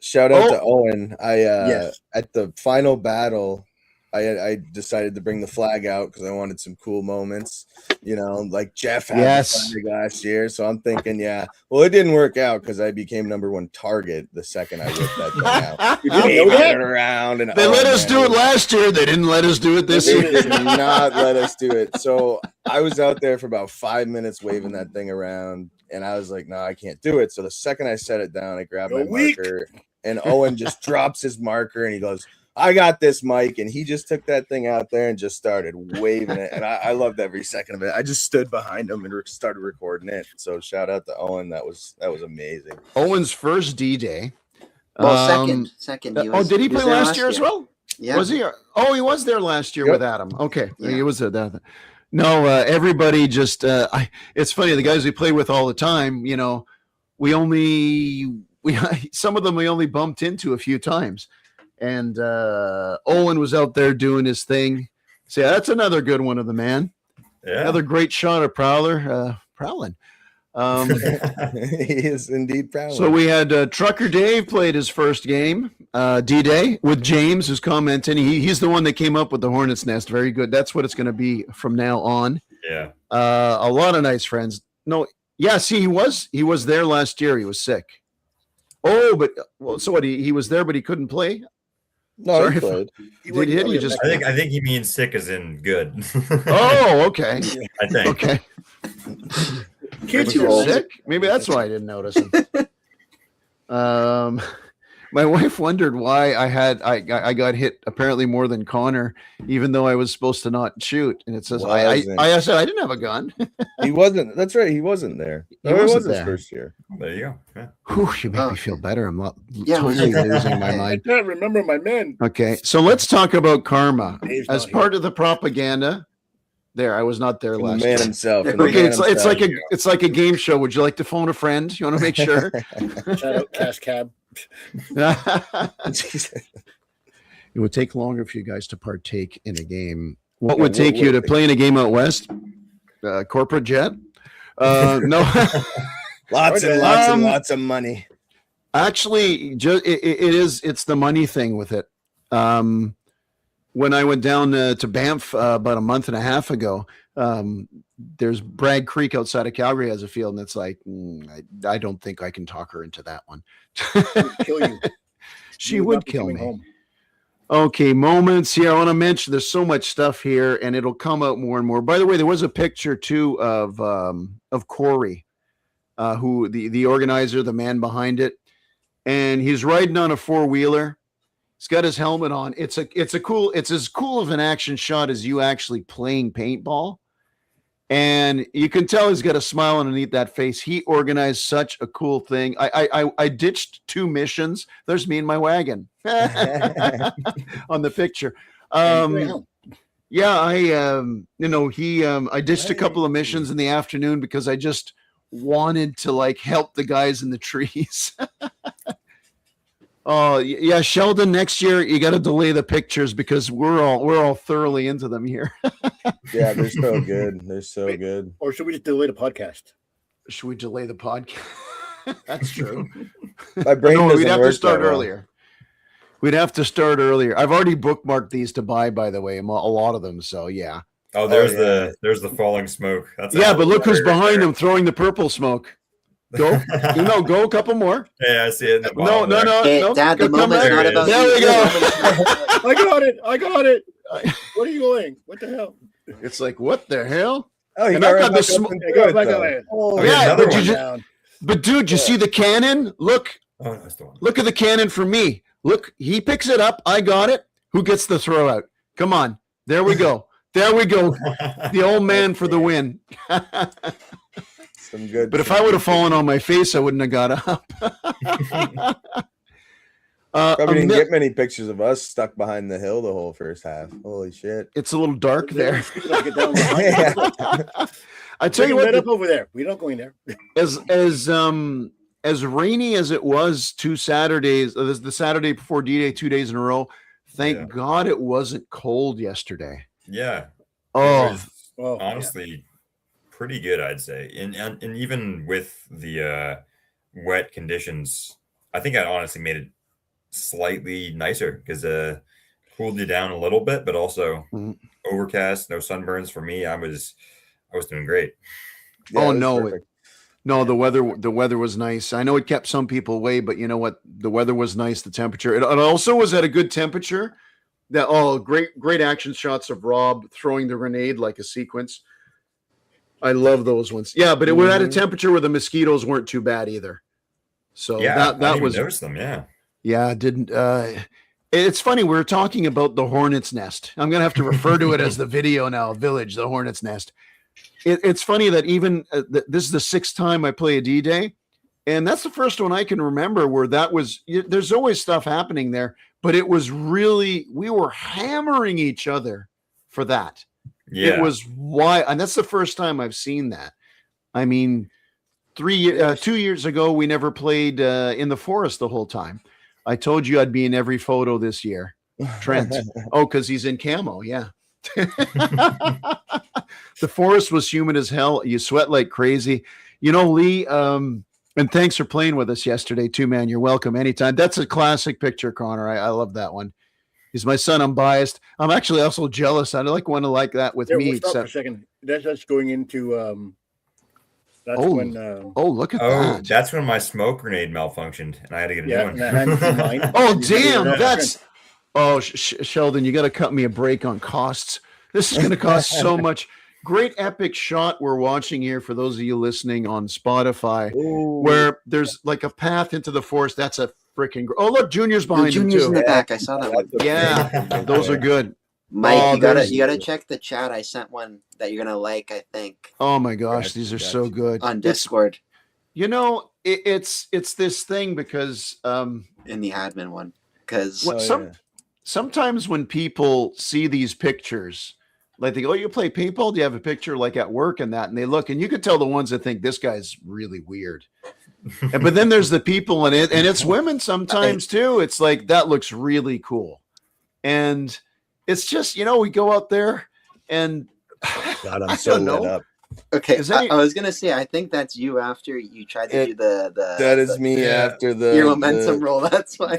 H: Shout out to Owen. Yes. At the final battle, I decided to bring the flag out because I wanted some cool moments, like Jeff had the flag last year. So I'm thinking, well, it didn't work out because I became number one target the second I whipped that thing out.
G: You didn't know that?
H: Around and
E: they let us do it last year. They didn't let us do it this year.
H: They did not let us do it. So I was out there for about 5 minutes waving that thing around, and I was like, no, I can't do it. So the second I set it down, I grabbed my marker, and Owen just drops his marker, and he goes, I got this, Mike. And he just took that thing out there and just started waving it. And I loved every second of it. I just stood behind him and started recording it. So shout out to Owen. That was amazing.
E: Owen's first D-Day.
F: Well, second.
E: Did he play last year as well?
F: Yeah.
E: Was he? Oh, he was there last year with Adam. Okay. Yeah. He was there. No, everybody just, it's funny. The guys we play with all the time, some of them we only bumped into a few times. And Owen was out there doing his thing. So that's another good one of the man. Yeah. Another great shot of Prowling.
H: He is indeed prowling.
E: So we had Trucker Dave played his first game, D-Day, with James, who's commenting. He's the one that came up with the Hornet's Nest. Very good. That's what it's going to be from now on.
I: Yeah.
E: A lot of nice friends. No, yeah. See, he was there last year. He was sick. Oh, but so what? He was there, but he couldn't play.
H: No, he played.
I: I think he means sick as in good.
E: Oh, okay.
I: I think.
E: Okay.
F: Kids
E: sick. Maybe that's why I didn't notice him. My wife wondered why I got hit apparently more than Connor, even though I was supposed to not shoot. And it says I said I didn't have a gun.
H: He wasn't. That's right. He wasn't there.
E: He wasn't
H: his first year.
I: There you go. Yeah.
E: Whew, you make me feel better. I'm not totally losing my mind.
G: I can't remember my men.
E: Okay, so let's talk about karma as part of the propaganda. There, I was not there last
H: man
E: year.
H: Himself.
E: Okay, it's like a game show. Would you like to phone a friend? You want to make sure?
G: Shout out Cash Cab.
E: It would take longer for you guys to partake in a game. What would take you to play in a game out west? Corporate jet? No.
H: lots and lots of money.
E: Actually, it's the money thing with it. When I went down to Banff about a month and a half ago, there's Bragg Creek outside of Calgary has a field, and it's like, I don't think I can talk her into that one.
G: Kill you.
E: She would kill me. Home. Okay, moments here. I want to mention there's so much stuff here, and it'll come out more and more. By the way, there was a picture too of Corey, who the organizer, the man behind it, and he's riding on a 4-wheeler. He's got his helmet on. It's as cool of an action shot as you actually playing paintball. And you can tell he's got a smile underneath that face. He organized such a cool thing. I ditched 2 missions. There's me in my wagon on the picture. Yeah, I ditched a couple of missions in the afternoon because I just wanted to help the guys in the trees. Oh yeah, Sheldon. Next year you got to delay the pictures because we're all thoroughly into them here.
H: Yeah, they're so good. They're so good.
G: Or should we just delay the podcast?
E: Should we delay the podcast? That's true.
H: My brain
E: we'd have to start earlier. We'd have to start earlier. I've already bookmarked these to buy, by the way, a lot of them. So yeah.
I: Oh, there's the falling smoke. That's
E: but look who's behind him throwing the purple smoke. Go, go a couple more.
I: Yeah, I see it.
E: No.
F: Dad, the moment's not about
E: you. There we go.
G: I got it. What are you going? What the hell?
E: It's like, what the hell?
H: Oh, you
E: got the smoke.
G: Yeah,
E: but dude, you see the cannon? Look.
I: Oh, that's the one.
E: Look at the cannon for me. Look, he picks it up. I got it. Who gets the throw out? Come on. There we go. The old man for the win.
H: Some good.
E: But if I would have fallen on my face, I wouldn't have got up.
H: Probably didn't get many pictures of us stuck behind the hill the whole first half. Holy shit!
E: It's a little dark there.
G: I tell you what, up over there. We're not going there.
E: As rainy as it was 2 Saturdays, the Saturday before D-Day, 2 days in a row. Thank God it wasn't cold yesterday.
I: Yeah. Honestly, pretty good, I'd say. And even with the wet conditions, I think I honestly made it slightly nicer because cooled you down a little bit, but also
E: Mm-hmm.
I: overcast, no sunburns for me. I was doing great.
H: Yeah,
E: oh
H: it was
E: no,
H: perfect.
E: no, the weather was nice. I know it kept some people away, but you know what? The weather was nice. The temperature. It also was at a good temperature. That great action shots of Rob throwing the grenade like a sequence. I love those ones. Yeah, but it was at a temperature where the mosquitoes weren't too bad either. So
I: Yeah,
E: that
I: I didn't
E: was
I: even notice them. Yeah.
E: Yeah, didn't it's funny, we were talking about the hornet's nest. I'm gonna have to refer to it as the video now, Village, the hornet's nest. It's funny that even this is the 6th time I play a D-Day, and that's the first one I can remember where that was. There's always stuff happening there, but it was really, we were hammering each other for that.
I: Yeah.
E: It was why, and that's the first time I've seen that. I mean, 2 years ago, we never played in the forest the whole time. I told you I'd be in every photo this year. Trent. Oh, because he's in camo. Yeah. The forest was humid as hell. You sweat like crazy. You know, Lee, and thanks for playing with us yesterday too, man. You're welcome anytime. That's a classic picture, Connor. I love that one. He's my son. I'm biased. I'm actually also jealous. I'd like one to like that with me.
G: We'll stop for a second. That's us going into that's when
E: look at that.
I: That's when my smoke grenade malfunctioned and I had to get a new one.
E: Oh, damn. That's Sheldon, you got to cut me a break on costs. This is going to cost so much. Great epic shot we're watching here for those of you listening on Spotify.
H: Ooh.
E: Where there's like a path into the forest. That's a freaking look, Junior's behind him
F: Junior's
E: too.
F: in the back. I saw that one.
E: Yeah, those are good.
F: Mike, you gotta check the chat. I sent one that you're gonna like, I think.
E: Oh my gosh, these are so good
F: on Discord.
E: You know, it's this thing because
F: in the admin one, because
E: sometimes when people see these pictures, like they go, "Oh, you play paintball? Do you have a picture like at work and that?" And they look, and you could tell the ones that think this guy's really weird. But then there's the people in it, and it's women sometimes too. It's like that looks really cool, and it's just, you know, we go out there and
H: God, I'm so lit up.
F: Okay, I was gonna say, I think that's you after you tried to do the.
H: That is me after
F: your momentum roll. That's why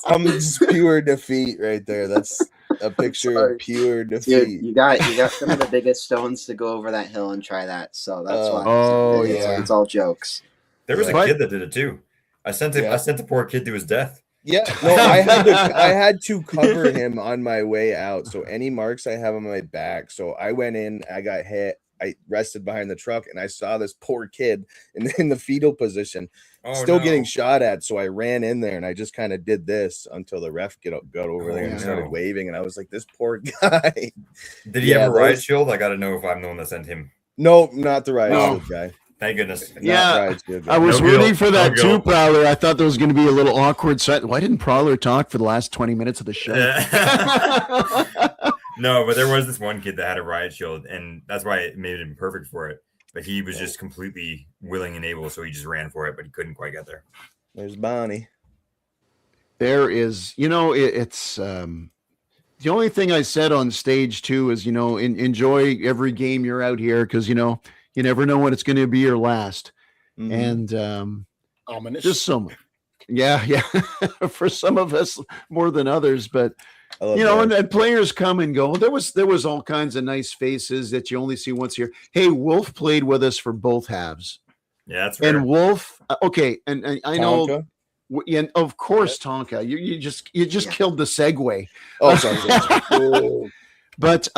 H: I'm just pure defeat right there. That's a picture of pure defeat.
F: Dude, you got some of the biggest stones to go over that hill and try that. So that's why.
E: Oh
F: it's all jokes.
I: There was a kid that did it too. I sent the poor kid to his death.
H: Yeah, no, I had to cover him on my way out. So any marks I have on my back. So I went in, I got hit, I rested behind the truck, and I saw this poor kid in the fetal position, getting shot at. So I ran in there and I just kind of did this until the ref got over there and started waving. And I was like, this poor guy.
I: Did he have a riot shield? I got to know if I'm the one that sent him.
H: No, not the riot shield guy.
I: Thank goodness.
E: Yeah, I was rooting for that too, Prowler. I thought there was going to be a little awkward set. Why didn't Prowler talk for the last 20 minutes of the show?
I: No, but there was this one kid that had a riot shield, and that's why it made him perfect for it. But he was just completely willing and able, so he just ran for it, but he couldn't quite get there.
H: There's Bonnie.
E: There is, you know, it's the only thing I said on stage too is, you know, enjoy every game you're out here because, you know, you never know when it's going to be your last.
H: Mm-hmm.
E: And
G: ominous.
E: Just so much. Yeah. For some of us more than others, but you know, and players come and go. There was all kinds of nice faces that you only see once a year. Hey, Wolf played with us for both halves.
I: Yeah, that's right.
E: And Wolf, okay, and I know, and of course, Tonka. You just killed the segue.
H: Oh, sorry.
E: But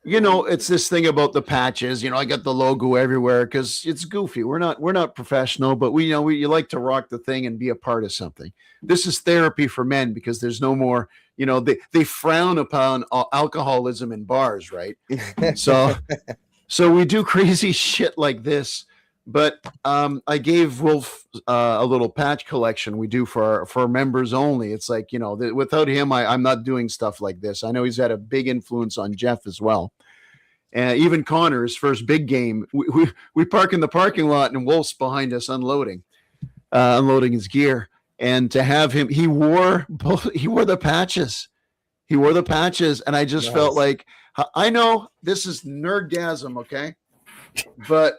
E: you know, it's this thing about the patches. You know, I got the logo everywhere because it's goofy. We're not professional, but you like to rock the thing and be a part of something. This is therapy for men because there's no more. You know, they frown upon alcoholism in bars, right? So we do crazy shit like this. But I gave Wolf a little patch collection we do for members only. It's like, you know, without him, I'm not doing stuff like this. I know he's had a big influence on Jeff as well. Even Connor's first big game, we park in the parking lot and Wolf's behind us unloading his gear. And to have him, he wore the patches. He wore the patches, and I just felt like, I know this is nerdgasm, okay? But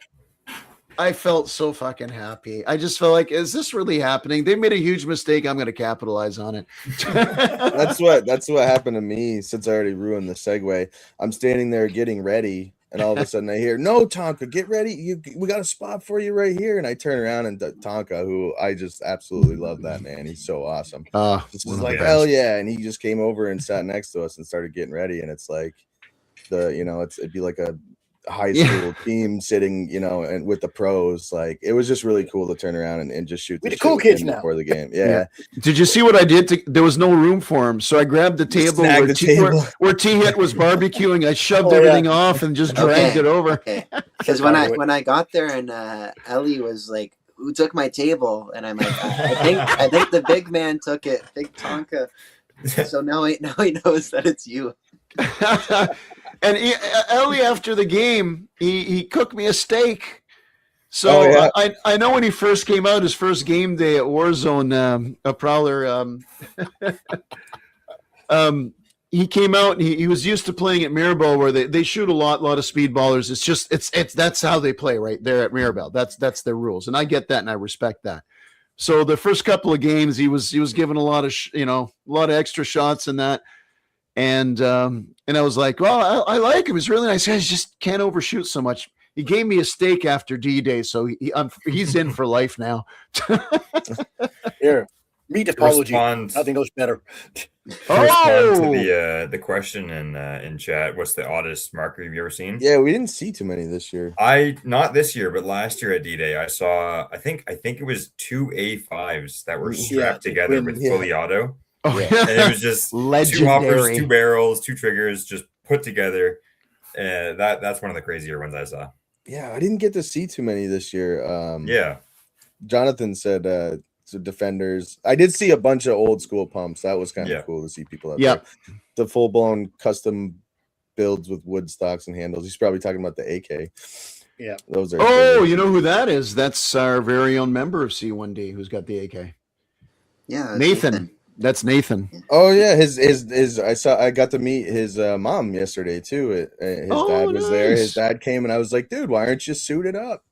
E: I felt so fucking happy. I just felt like, is this really happening? They made a huge mistake. I'm going to capitalize on it.
H: That's what happened to me. Since I already ruined the segue, I'm standing there getting ready, and all of a sudden I hear, "No, Tonka, get ready! We got a spot for you right here." And I turn around, and Tonka, who I just absolutely love that man. He's so awesome. This is like hell yeah, and he just came over and sat next to us and started getting ready, and it's like it'd be like a high school team sitting, and with the pros. Like, it was just really cool to turn around and just shoot
G: the cool kids now
H: before the game. Yeah.
E: Did you see what I did? There was no room for him, so I grabbed the table where T-Hit was barbecuing. I shoved everything off and just dragged it over.
F: Okay. Because when I got there and Ellie was like, "Who took my table?" And I'm like, I think the big man took it, Big Tonka. So now he knows that it's you.
E: And Ellie, after the game, he cooked me a steak. So I know when he first came out, his first game day at Warzone, a Prowler, he came out and he was used to playing at Mirabel, where they shoot a lot of speed ballers. It's that's how they play right there at Mirabel. That's their rules, and I get that and I respect that. So the first couple of games, he was given a lot of a lot of extra shots and that. And I was like, well, I like him. He's really nice. He just can't overshoot so much. He gave me a steak after D-Day, so he's in for life now.
G: Here, meat apology. Nothing goes better.
I: Respond to the question in chat. What's the oddest marker you've ever seen?
H: Yeah, we didn't see too many this year.
I: Not this year, but last year at D-Day, I saw. I think it was 2 A5s that were strapped together with fully auto.
E: Oh,
I: yeah. And it was just
E: legendary.
I: 2 hoppers, 2 barrels, 2 triggers, just put together. That's one of the crazier ones I saw.
H: Yeah, I didn't get to see too many this year. Jonathan said defenders. I did see a bunch of old school pumps. That was kind of cool to see people out there. The full blown custom builds with wood stocks and handles. He's probably talking about the AK.
G: Yeah,
H: those are.
E: Oh, you know who that is? That's our very own member of C1D who's got the AK.
F: Yeah,
E: Nathan. That's Nathan.
H: Oh yeah, his I got to meet his mom yesterday too. His dad was there. His dad came and I was like, dude, why aren't you suited up?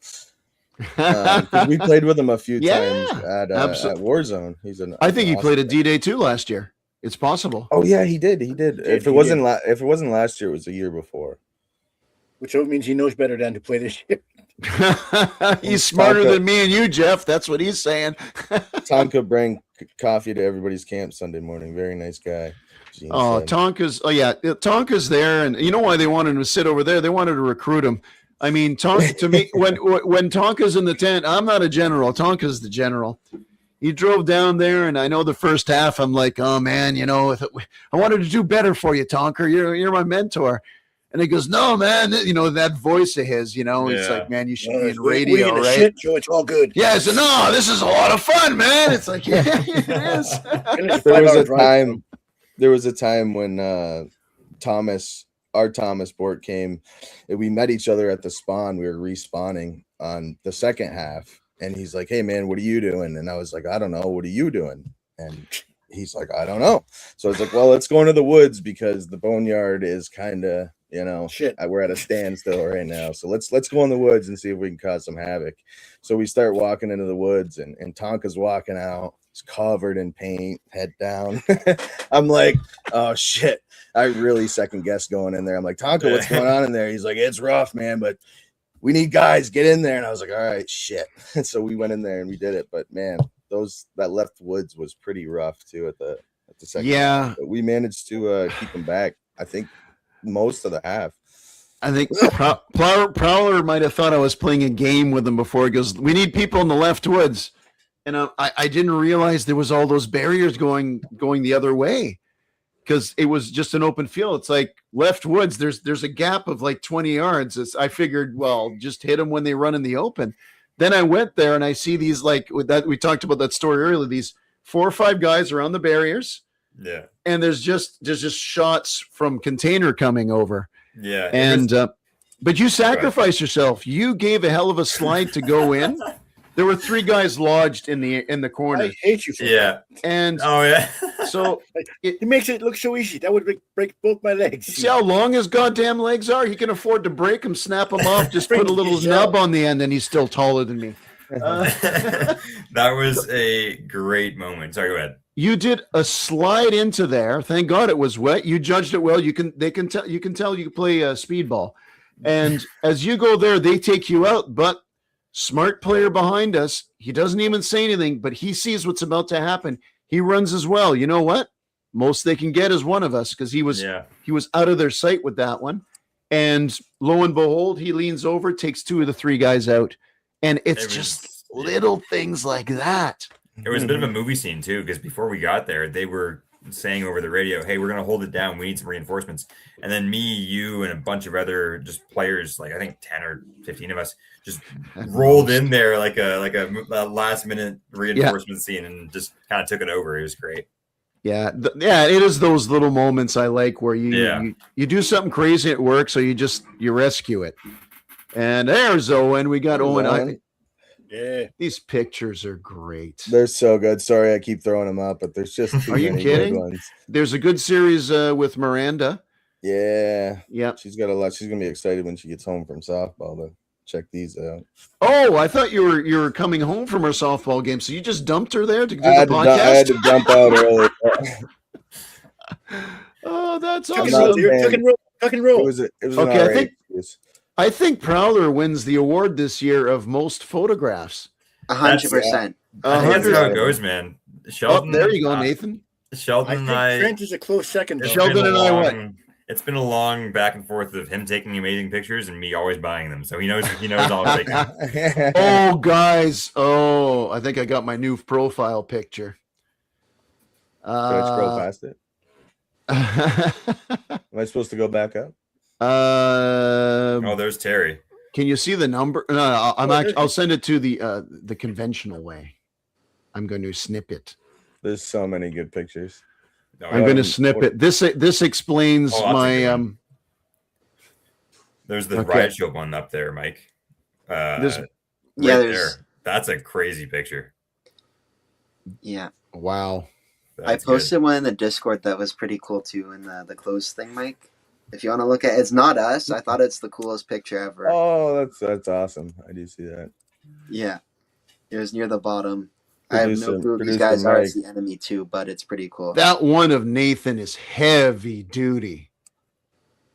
H: We played with him a few times at Warzone.
E: I think he played at D-Day too last year. It's possible.
H: Oh yeah, he did. If it wasn't last year, it was the year before.
G: Which means he knows better than to play this year.
E: He's smarter than me and you, Jeff. That's what he's saying.
H: Tonka bring coffee to everybody's camp Sunday morning. Very nice guy.
E: Tonka's there, and you know why they wanted him to sit over there? They wanted to recruit him. I mean, Tonka, to me, when Tonka's in the tent, I'm not a general. Tonka's the general. He drove down there, and I know the first half, I'm like, oh man, I wanted to do better for you, Tonka. You're my mentor. And he goes, no, man, that voice of his, it's like, man, you should be in radio, right?
G: Shit show, it's all good.
E: Yeah, I said, no, this is a lot of fun, man. It's like, yeah, it is.
H: There was a time when our Thomas Bort came, and we met each other at the spawn. We were respawning on the second half, and he's like, hey, man, what are you doing? And I was like, I don't know. What are you doing? And he's like, I don't know. So I was like, well, let's go into the woods because the boneyard is kind of, we're at a standstill right now. So let's go in the woods and see if we can cause some havoc. So we start walking into the woods, and Tonka's walking out. He's covered in paint, head down. I'm like, oh shit. I really second guessed going in there. I'm like, Tonka, what's going on in there? He's like, it's rough, man, but we need guys, get in there. And I was like, all right, shit. So we went in there and we did it. But man, that left woods was pretty rough too at the second.
E: Yeah.
H: But we managed to keep them back, I think, most of the half.
E: I think Prowler might have thought I was playing a game with him before. He goes, we need people in the left woods. And I didn't realize there was all those barriers going the other way because it was just an open field. It's like left woods. There's a gap of like 20 yards. I figured, well, just hit them when they run in the open. Then I went there and I see these, like with that, we talked about that story earlier, these 4 or 5 guys around the barriers.
I: Yeah.
E: And there's just shots from container coming over.
I: Yeah.
E: And but you sacrificed yourself. You gave a hell of a slide to go in. There were 3 guys lodged in the corner.
G: I hate you for
E: that. And So
G: he makes it look so easy. That would break both my legs.
E: See how long his goddamn legs are? He can afford to break them, snap them off, just put a little nub on the end, and he's still taller than me.
I: That was a great moment. Sorry, go ahead.
E: You did a slide into there. Thank God it was wet. You judged it well. You can tell you can play speedball. And as you go there, they take you out. But smart player behind us, he doesn't even say anything, but he sees what's about to happen. He runs as well. You know what? Most they can get is one of us, because he was out of their sight with that one. And lo and behold, he leans over, takes 2 of the 3 guys out. And it's just little things like that.
I: It was a bit of a movie scene too, because before we got there, they were saying over the radio, "Hey, we're gonna hold it down. We need some reinforcements." And then me, you, and a bunch of other just players, like I think 10 or 15 of us, just rolled in there like a last minute reinforcement scene and just kind of took it over. It was great.
E: Yeah, it is those little moments I like where you do something crazy at work, so you rescue it. And there's Owen. We got Owen.
G: Yeah,
E: these pictures are great.
H: They're so good. Sorry, I keep throwing them up, but there's just too
E: are you
H: many
E: kidding?
H: Good ones.
E: There's a good series with Miranda.
H: Yeah.
E: She's
H: got a lot. She's gonna be excited when she gets home from softball to check these out.
E: Oh, I thought you were coming home from her softball game, so you just dumped her there to do the podcast.
H: I had to dump out early.
E: Oh, that's
G: awesome. Tuck and roll.
H: It was okay.
E: I think Prowler wins the award this year of most photographs.
F: 100%.
I: I think that's how it goes, man. Sheldon,
E: there you go, Nathan.
I: Sheldon and I.
G: Trent is a close second.
E: Sheldon and I what?
I: It's been a long back and forth of him taking amazing pictures and me always buying them. So he knows all I'm taking.
E: Oh, guys. Oh, I think I got my new profile picture.
H: Can I scroll past it? Am I supposed to go back up?
I: Oh, there's Terry.
E: Can you see the number? No, I'll send it to the conventional way. I'm going to snip it.
H: There's so many good pictures.
I: No,
E: I'm going to snip it. This explains my
I: There's the riot show one up there, Mike.
F: There's
I: that's a crazy picture.
F: Yeah.
E: Wow.
F: I posted one in the Discord that was pretty cool too in the clothes thing, Mike. If you want to look at it, it's not us. I thought it's the coolest picture ever.
H: Oh, that's awesome. I do see that.
F: Yeah. It was near the bottom. I have no clue these guys are as the enemy too, but it's pretty cool.
E: That one of Nathan is heavy duty.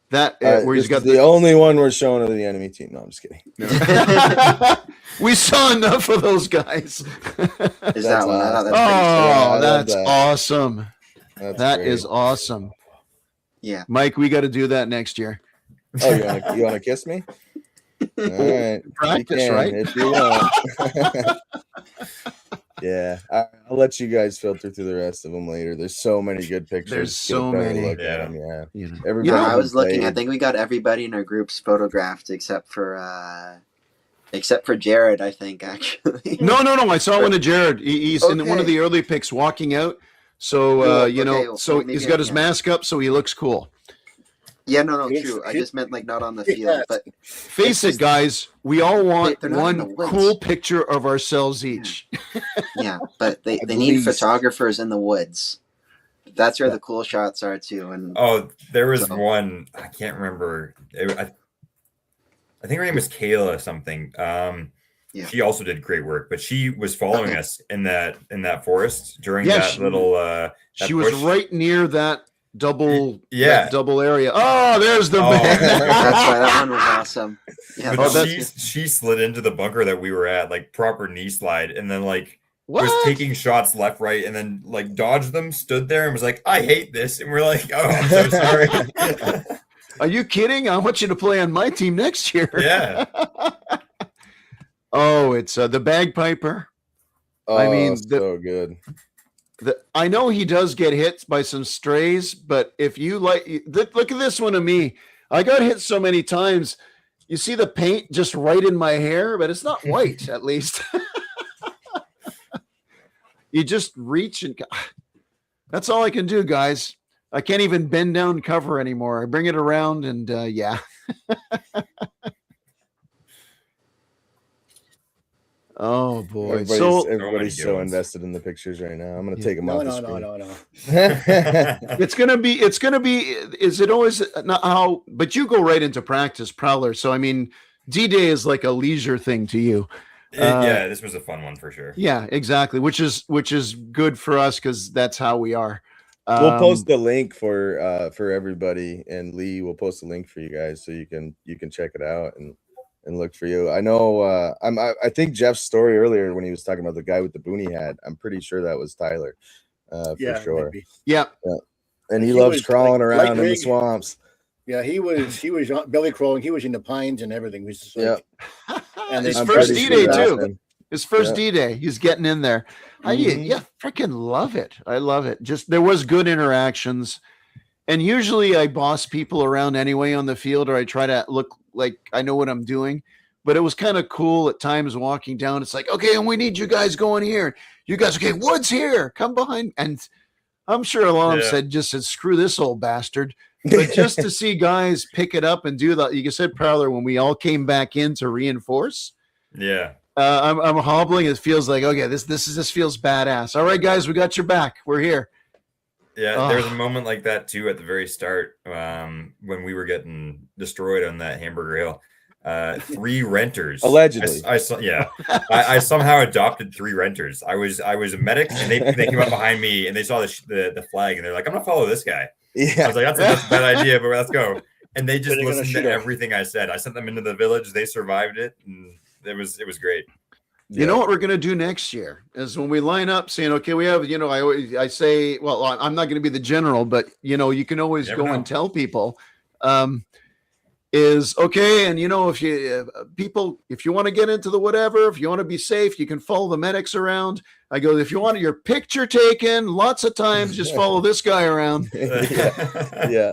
E: That where he's got
H: the only one we're showing of the enemy team. No, I'm just kidding.
E: We saw enough of those guys.
F: Is that one?
E: That's awesome. That is awesome.
F: Yeah,
E: Mike, we got to do that next year.
H: Oh, you want to kiss me? All right,
E: practice, right?
H: If you want. Yeah, I'll let you guys filter through the rest of them later. There's so many good pictures.
E: There's so many.
H: Look at them, yeah.
E: You know,
F: I was looking. I think we got everybody in our groups photographed except for Jared. I think actually.
E: No. I saw one of Jared. He's in one of the early pics walking out. So he's got his mask up, so he looks cool.
F: Yeah, no, true. I just meant like not on the field, but
E: face it, guys. We all want one cool picture of ourselves each.
F: Yeah, but they need photographers in the woods. That's where the cool shots are too. And
I: there was one. I can't remember. I think her name was Kayla something. She also did great work, but she was following us in that forest during that little.
E: She was right near that double area. Oh, there's the man.
F: That's right. That one was awesome. Yeah,
I: she slid into the bunker that we were at, like proper knee slide, and then was taking shots left, right, and then dodged them, stood there, and was like, "I hate this," and we're like, "Oh, I'm so sorry."
E: Are you kidding? I want you to play on my team next year.
I: Yeah.
E: Oh, it's the bagpiper.
H: Oh, I mean, so good.
E: I know he does get hit by some strays, but if you look at this one of me, I got hit so many times. You see the paint just right in my hair, but it's not white, at least. You just reach and that's all I can do, guys. I can't even bend down cover anymore. I bring it around and Oh boy!
H: Everybody's so invested in the pictures right now. I'm gonna take them off the screen.
G: No.
E: It's gonna be. Is it always not how? But you go right into practice, Prowler. So I mean, D-Day is like a leisure thing to you.
I: Yeah, this was a fun one for sure.
E: Yeah, exactly. Which is good for us because that's how we are.
H: We'll post the link for everybody, and Lee will post a link for you guys so you can check it out and look for you. I know. I think Jeff's story earlier when he was talking about the guy with the boonie hat. I'm pretty sure that was Tyler. For sure.
E: Maybe. Yeah.
H: And he loves crawling around in the swamps.
G: Yeah, he was belly crawling. He was in the pines and everything. He was just like,
E: and his first D-Day too. His first D-Day. He's getting in there. Freaking love it. I love it. Just there was good interactions. And usually I boss people around anyway on the field, or I try to look like I know what I'm doing. But it was kind of cool at times walking down. It's like, okay, and we need you guys going here. You guys, okay, Wood's here. Come behind. And I'm sure a lot of them said, screw this old bastard. But just to see guys pick it up and do that, you said, Prowler, when we all came back in to reinforce.
I: Yeah.
E: I'm hobbling. It feels like, okay, this feels badass. All right, guys, we got your back. We're here.
I: Yeah, there was a moment like that too at the very start when we were getting destroyed on that Hamburger Hill. 3 renters
H: allegedly.
I: I somehow adopted 3 renters. I was a medic, and they came up behind me and they saw the flag and they're like, I'm gonna follow this guy. I was like, that's a bad idea, but let's go. And they just listened to everything I said. I sent them into the village. They survived it, and it was great.
E: You know what we're going to do next year is when we line up saying, okay, we have, I say, well, I'm not going to be the general, but you can always and tell people, is okay. And if you want to get into the whatever, if you want to be safe, you can follow the medics around. I go, if you want your picture taken, lots of times just follow this guy around.
H: Yeah.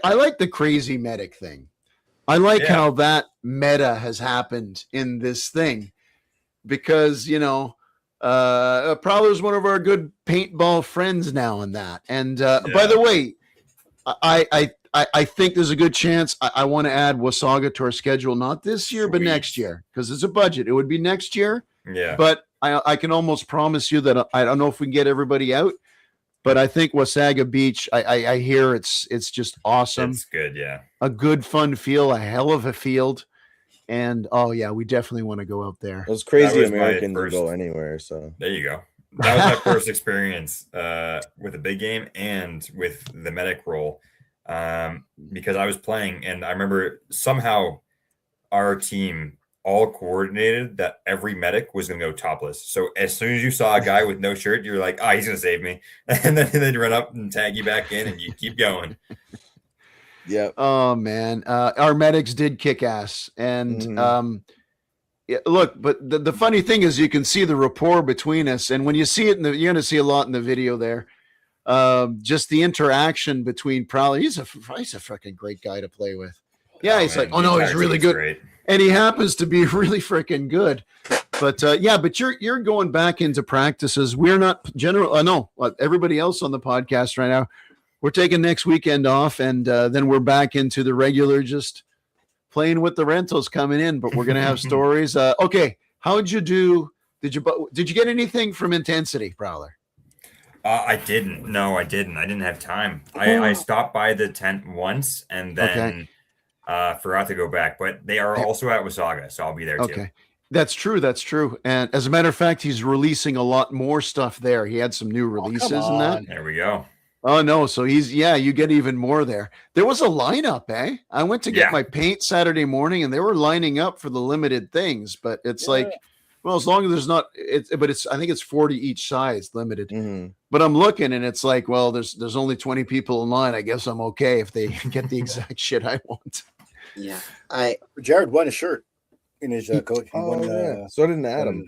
E: I like the crazy medic thing. I like how that meta has happened in this thing because, Prowler's one of our good paintball friends now in that. And by the way, I think there's a good chance I want to add Wasaga to our schedule, not this year, but next year, because it's a budget. It would be next year.
I: Yeah.
E: But I can almost promise you that I don't know if we can get everybody out, but I think Wasaga Beach, I hear it's just awesome.
I: It's good, yeah.
E: A good, fun feel, a hell of a field. And, we definitely want to go out there.
H: Those crazy Americans will go anywhere, so.
I: There you go. That was my first experience with a big game and with the medic role because I was playing, and I remember somehow our team all coordinated that every medic was going to go topless. So as soon as you saw a guy with no shirt, you're like, he's going to save me. And then they'd run up and tag you back in and you keep going.
H: Yeah.
E: Oh man. Our medics did kick ass. And look, but the funny thing is you can see the rapport between us. And when you see it, you're going to see a lot in the video there. Just the interaction between Prowler. He's a fucking great guy to play with. Yeah. He's like, he's really good. Great. And he happens to be really freaking good. But but you're going back into practices. We're not everybody else on the podcast right now, we're taking next weekend off, and then we're back into the regular, just playing with the rentals coming in. But we're gonna have stories. Okay, how'd you do? Did you get anything from Intensity, Prowler?
I: I didn't. No, I didn't. I didn't have time. I stopped by the tent once, and then forgot to go back. But they are also at Wasaga, so I'll be there too.
E: Okay. That's true. And as a matter of fact, he's releasing a lot more stuff there. He had some new releases in that.
I: There we go.
E: Oh, no. So you get even more there. There was a lineup, eh? I went to get my paint Saturday morning, and they were lining up for the limited things. But it's like, well, as long as there's not, I think it's 40 each size limited. Mm-hmm. But I'm looking, and it's like, well, there's only 20 people in line. I guess I'm okay if they get the exact shit I want.
F: Yeah.
G: Jared won a shirt. In his coach, he won.
H: So did Adam.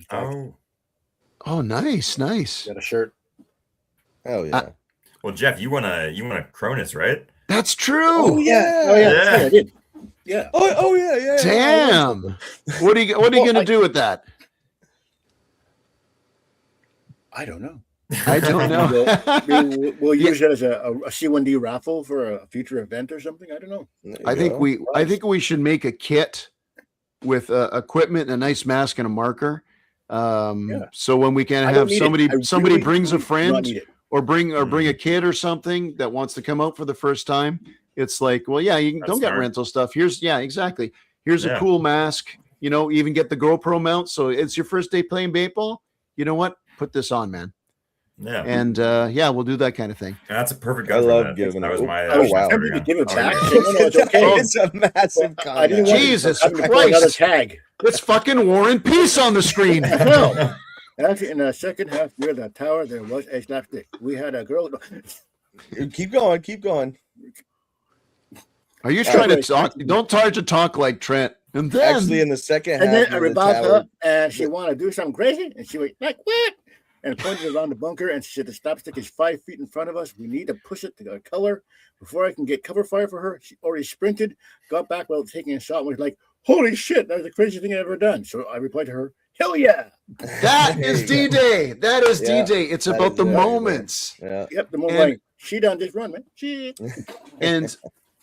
E: Oh, nice.
G: Got a shirt.
H: Hell yeah.
I: Well, Jeff, you won a Cronus, right?
E: That's true.
G: Oh yeah. I did. Yeah.
H: Oh yeah.
E: Damn. What are you gonna do with that?
G: I don't know. We'll use it as a C1D raffle for a future event or something. I don't know.
E: I think we should make a kit with equipment, a nice mask, and a marker.
H: Yeah.
E: So when we can
G: I don't
E: have
G: need
E: somebody,
G: it. I
E: somebody
G: really
E: brings a
G: do not
E: friend
G: need it.
E: or bring a kid or something that wants to come out for the first time. It's like, well, yeah, you can,
I: That's
E: don't get
I: smart.
E: rental stuff. Here's, yeah, exactly. Here's a
I: Yeah.
E: cool mask. You know, even get the GoPro mount. So it's your first day playing paintball. You know what? Put this on, man.
I: Yeah.
E: And yeah, we'll do that kind of thing.
I: And that's a perfect
H: I
I: gun for
H: love
I: that.
H: giving
I: That
H: it.
I: was my
H: Oh, wow.
G: tempted to give it
I: Oh,
G: back.
I: yeah.
G: Saying, no, it's okay.
H: It's a massive
G: I didn't want
E: Jesus
G: to pull another
E: Christ.
G: tag.
E: It's fucking War and Peace on the screen.
G: No. Actually, in the second half near the tower, there was a slapstick. We had a girl.
H: Keep going. Keep going.
E: Are you trying to talk? Don't try to talk like Trent. And then,
H: Actually, in the second
G: And
H: half
G: then I
H: of the
G: rebuffed
H: tower,
G: her, and she wanted to do something crazy, and she was like, "What?" And pointed around the bunker, and she said, "The slapstick is 5 feet in front of us. We need to push it to the color before I can get cover fire for her." She already sprinted, got back while taking a shot, and was like, "Holy shit, that was the craziest thing I've ever done." So I replied to her, "Hell yeah!"
E: that is D-Day. That is
H: Yeah,
E: D-Day. It's
H: that
E: about
H: is
E: the
H: it.
E: moments.
H: yeah.
G: Yep, the moment
E: And-
G: like she done this run, man. Shit.
E: And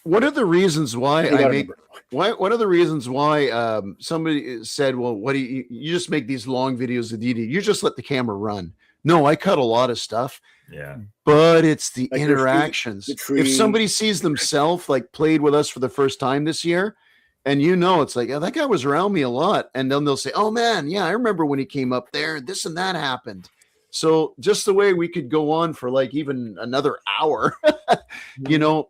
E: one of the reasons why
G: You gotta
E: I make
G: remember.
E: one of the reasons why somebody said, well, what do you just make these long videos of D-Day? You just let the camera run. No, I cut a lot of stuff.
I: Yeah.
E: But it's the
G: Like
E: interactions.
G: the tree.
E: If somebody sees themselves like played with us for the first time this year, and you know, it's like, oh, that guy was around me a lot. And then they'll say, oh man, yeah, I remember when he came up there, this and that happened. So just the way we could go on for like even another hour, you know,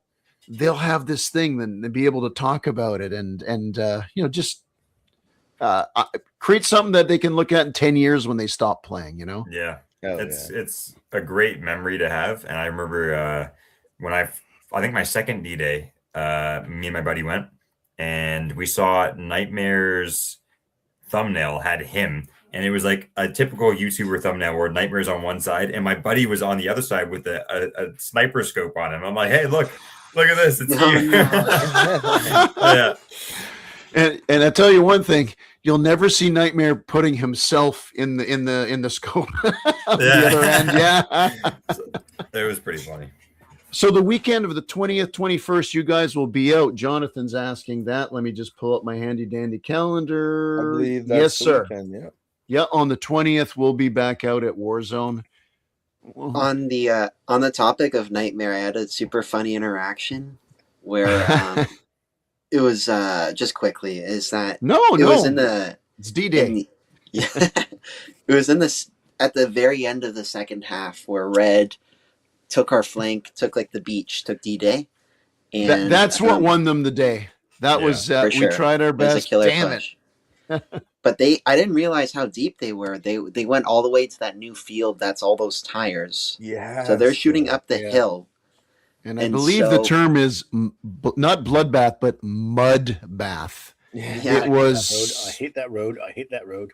E: they'll have this thing, then they'll be able to talk about it and you know, just create something that they can look at in 10 years when they stop playing, you know?
I: Yeah.
H: Hell
I: It's a great memory to have. And I remember when I think my second D-Day, me and my buddy went and we saw Nightmare's thumbnail had him. And it was like a typical YouTuber thumbnail where Nightmare's on one side and my buddy was on the other side with a sniper scope on him. I'm like, hey, look at this. It's you. Yeah.
E: And I tell you one thing, you'll never see Nightmare putting himself in the scope on the other end. Yeah.
I: It was pretty funny.
E: So the weekend of the 20th, 21st, you guys will be out. Jonathan's asking that. Let me just pull up my handy dandy calendar.
H: I believe that's
E: yes,
H: the
E: sir.
H: weekend, yeah.
E: Yeah, on the 20th, we'll be back out at Warzone.
F: On the topic of Nightmare, I had a super funny interaction where it was just quickly is that
E: No,
F: it was in the
E: it's D-Day.
F: Yeah, it was in this at the very end of the second half where Red took our flank, took like the beach, took D-Day, and
E: That's what won them the day. That
I: Yeah,
E: was
F: for
E: we
F: sure.
E: tried our
F: It was a
E: best.
F: killer
E: Damn
F: push.
E: it.
F: But I didn't realize how deep they were. They went all the way to that new field. That's all those tires.
H: Yeah.
F: So they're shooting up the
G: Yeah.
F: hill.
E: And I
F: And
E: believe the
F: so-
E: term is not bloodbath, but mud bath.
F: Yeah.
E: It was
G: I hate that road. I hate that road.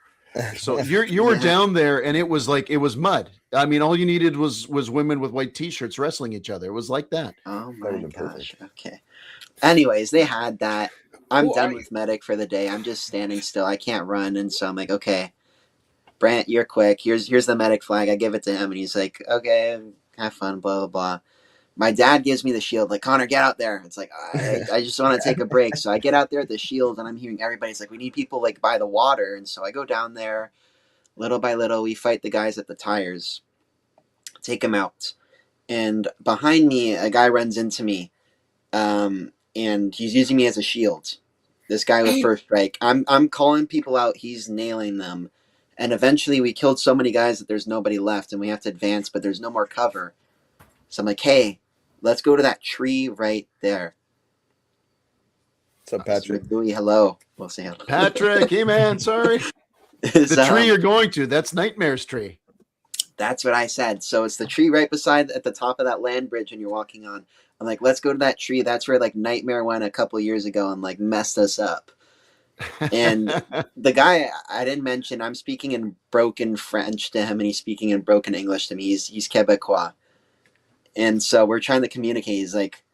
E: so you were
F: Yeah.
E: down there, and it was like it was mud. I mean, all you needed was women with white t-shirts wrestling each other. It was like that.
F: Oh
H: That
F: my
H: would've been
F: gosh.
H: perfect.
F: Okay. Anyways, they had that. I'm
H: Who
F: done
H: are
F: with medic for the day. I'm just standing still. I can't run, and so I'm like, okay, Brant, you're quick. Here's the medic flag. I give it to him, and he's like, okay, have fun. Blah blah blah. My dad gives me the shield. Like, Connor, get out there. It's like I just want to take a break. So I get out there at the shield, and I'm hearing everybody's like, we need people like by the water, and so I go down there. Little by little, we fight the guys at the tires, take them out, and behind me, a guy runs into me. And he's using me as a shield. This guy with first strike. I'm calling people out. He's nailing them. And eventually we killed so many guys that there's nobody left and we have to advance, but there's no more cover. So I'm like, hey, let's go to that tree right there.
H: What's up, Patrick?
F: Louis, hello. We'll say hello.
E: Patrick, hey man, sorry. The tree you're going to, that's Nightmare's tree.
F: That's what I said. So it's the tree right beside at the top of that land bridge and you're walking on. I'm like, let's go to that tree. That's where like Nightmare went a couple years ago and like messed us up. And the guy I didn't mention, I'm speaking in broken French to him and he's speaking in broken English to me. He's Quebecois. And so we're trying to communicate. He's like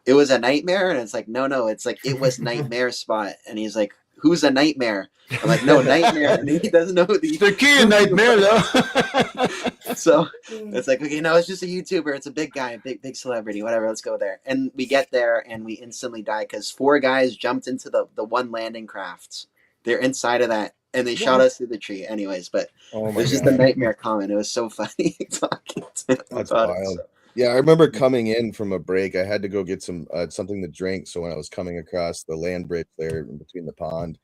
F: it was a nightmare, and it's like, no, it's like it was Nightmare spot. And he's like, who's a nightmare? I'm like, no, Nightmare. And he doesn't know who
E: The key in Nightmare though.
F: So it's like, okay, no, it's just a YouTuber. It's a big guy, big celebrity, whatever. Let's go there. And we get there and we instantly die because 4 guys jumped into the one landing craft they're inside of that, and they shot us through the tree. Anyways, but it was just a nightmare comment. It was so funny talking to him.
H: That's wild. Yeah, I remember coming in from a break. I had to go get some something to drink. So when I was coming across the land bridge there in between the pond,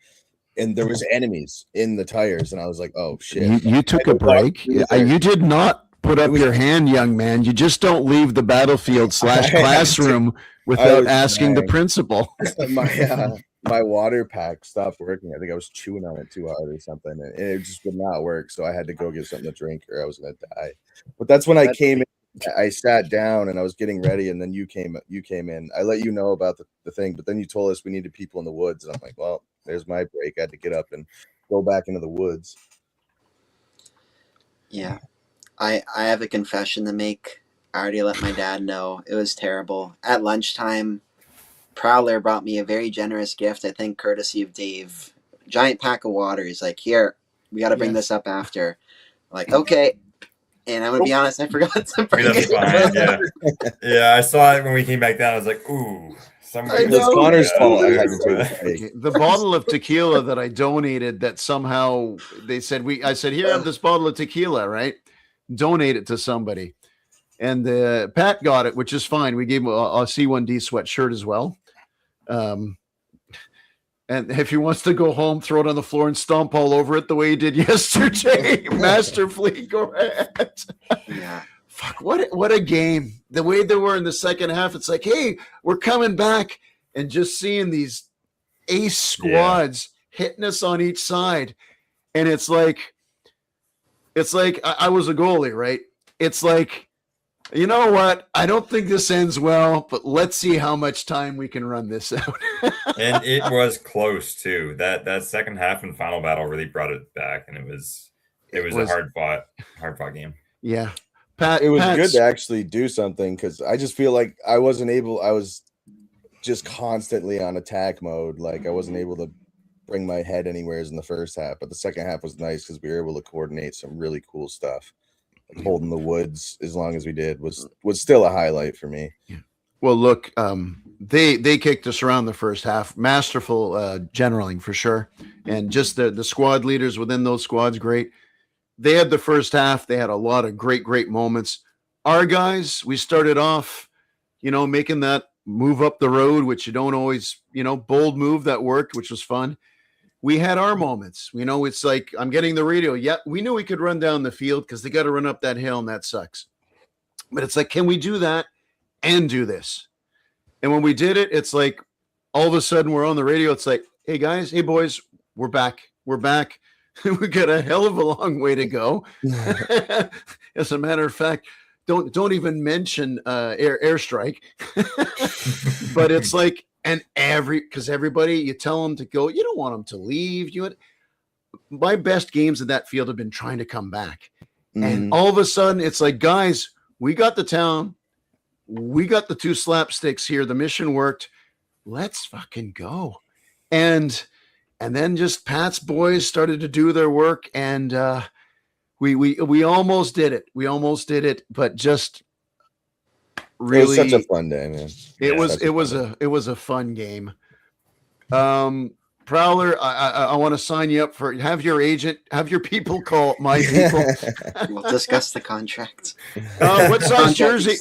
H: and there was enemies in the tires, and I was like, "Oh shit!"
E: You took a break. You did not put up your hand, young man. You just don't leave the battlefield / classroom without asking the principal.
H: My water pack stopped working. I think I was chewing on it too hard or something, and it just would not work. So I had to go get something to drink, or I was gonna die. But that's when I came in. I sat down and I was getting ready, and then you came in. I let you know about the thing, but then you told us we needed people in the woods, and I'm like, well, there's my break. I had to get up and go back into the woods.
F: Yeah. I have a confession to make. I already let my dad know. It was terrible. At lunchtime, Prowler brought me a very generous gift, I think courtesy of Dave. Giant pack of water. He's like, here, we got to bring this up after. I'm like, okay. And I'm going to be honest, I forgot to bring it.
I: Fine, yeah. Yeah, I saw it when we came back down. I was like, ooh.
H: It was Connor's fault.
E: The bottle of tequila that I donated, that somehow they said I said, here, have this bottle of tequila, right? Donate it to somebody. And Pat got it, which is fine. We gave him a C1D sweatshirt as well. And if he wants to go home, throw it on the floor and stomp all over it the way he did yesterday, masterfully, go ahead.
F: Yeah.
E: Fuck, what a game. The way they were in the second half, it's like, hey, we're coming back, and just seeing these ace squads hitting us on each side. And it's like I was a goalie, right? It's like, you know what? I don't think this ends well, but let's see how much time we can run this out.
I: And it was close too. That second half and final battle really brought it back, and it was a hard fought game.
E: Yeah.
H: It was good to actually do something, because I just feel like I was just constantly on attack mode. Like I wasn't able to bring my head anywheres in the first half, but the second half was nice because we were able to coordinate some really cool stuff. Like holding the woods as long as we did was still a highlight for me.
E: Yeah. Well, look, they kicked us around the first half. Masterful generaling for sure, and just the squad leaders within those squads, great. They had the first half. They had a lot of great moments. Our guys, we started off, making that move up the road, which you don't always, bold move that worked, which was fun. We had our moments. It's like, I'm getting the radio. Yeah, we knew we could run down the field because they got to run up that hill, and that sucks. But it's like, can we do that and do this? And when we did it, it's like, all of a sudden we're on the radio. It's like, hey guys, hey boys, we're back. We're back. We got a hell of a long way to go. As a matter of fact, don't even mention airstrike. But it's like, and because everybody, you tell them to go, you don't want them to leave. My best games in that field have been trying to come back. And all of a sudden it's like, guys, we got the town. We got the 2 slapsticks here. The mission worked. Let's fucking go. And then just Pat's boys started to do their work, and we almost did it. We almost did it, but just really,
H: it was such a fun day, man.
E: It was a fun game. Prowler, I want to sign you up for, have your people call my people.
F: We'll discuss the contract.
E: What size jersey?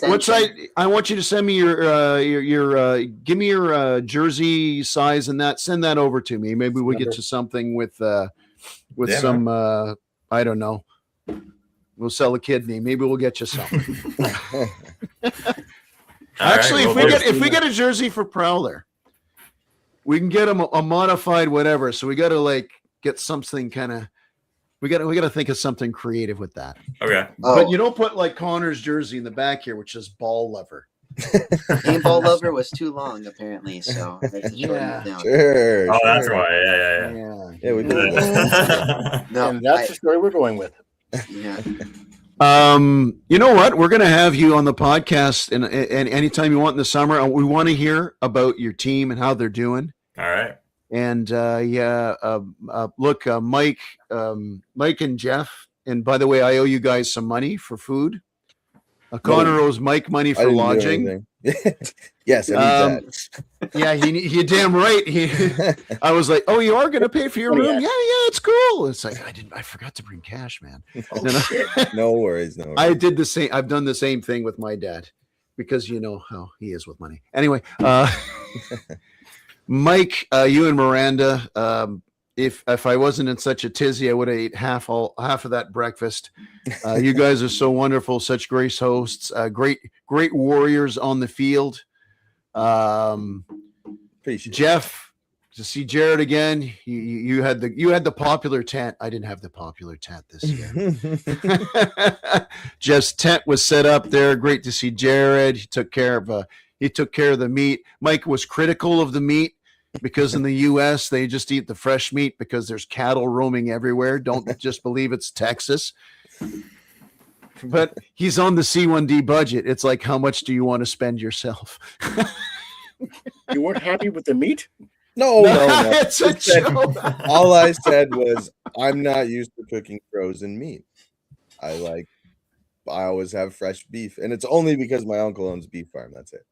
E: I want you to send me your give me your jersey size, and send that over to me. Maybe we get you something with some I don't know. We'll sell a kidney. Maybe we'll get you something. Actually, if we get a jersey for Prowler, we can get him a modified whatever. So we got to get something kind of. We got to think of something creative with that.
I: Okay,
E: but you don't put Connor's jersey in the back here, which is ball lover.
F: Paintball lover was too long, apparently. So
E: yeah,
H: sure.
I: Oh, that's why.
H: Yeah. We did.
G: No, and that's the story we're going with.
F: Yeah.
E: You know what? We're going to have you on the podcast, and anytime you want in the summer. We want to hear about your team and how they're doing.
I: All right.
E: And look, Mike and Jeff. And by the way, I owe you guys some money for food. Connor owes Mike money for lodging.
H: Yes, I need that.
E: Yeah, he damn right. I was like, oh, you are going to pay for your room? Yeah, it's cool. It's like, I forgot to bring cash, man.
H: No worries.
E: I did the same. I've done the same thing with my dad because you know how he is with money. Anyway, Mike, you and Miranda, if I wasn't in such a tizzy, I would have ate half of that breakfast. You guys are so wonderful, such great hosts, great warriors on the field.
H: Appreciate
E: Jeff, to see Jared again. You had the popular tent. I didn't have the popular tent this year. Jeff's tent was set up there. Great to see Jared. He took care of the meat. Mike was critical of the meat because in the U.S. they just eat the fresh meat because there's cattle roaming everywhere. Don't just believe it's Texas. But he's on the C1D budget. It's like, how much do you want to spend yourself?
G: You weren't happy with the meat?
H: No.
E: It's a joke.
H: All I said was, I'm not used to cooking frozen meat. I always have fresh beef, and it's only because my uncle owns a beef farm. That's it.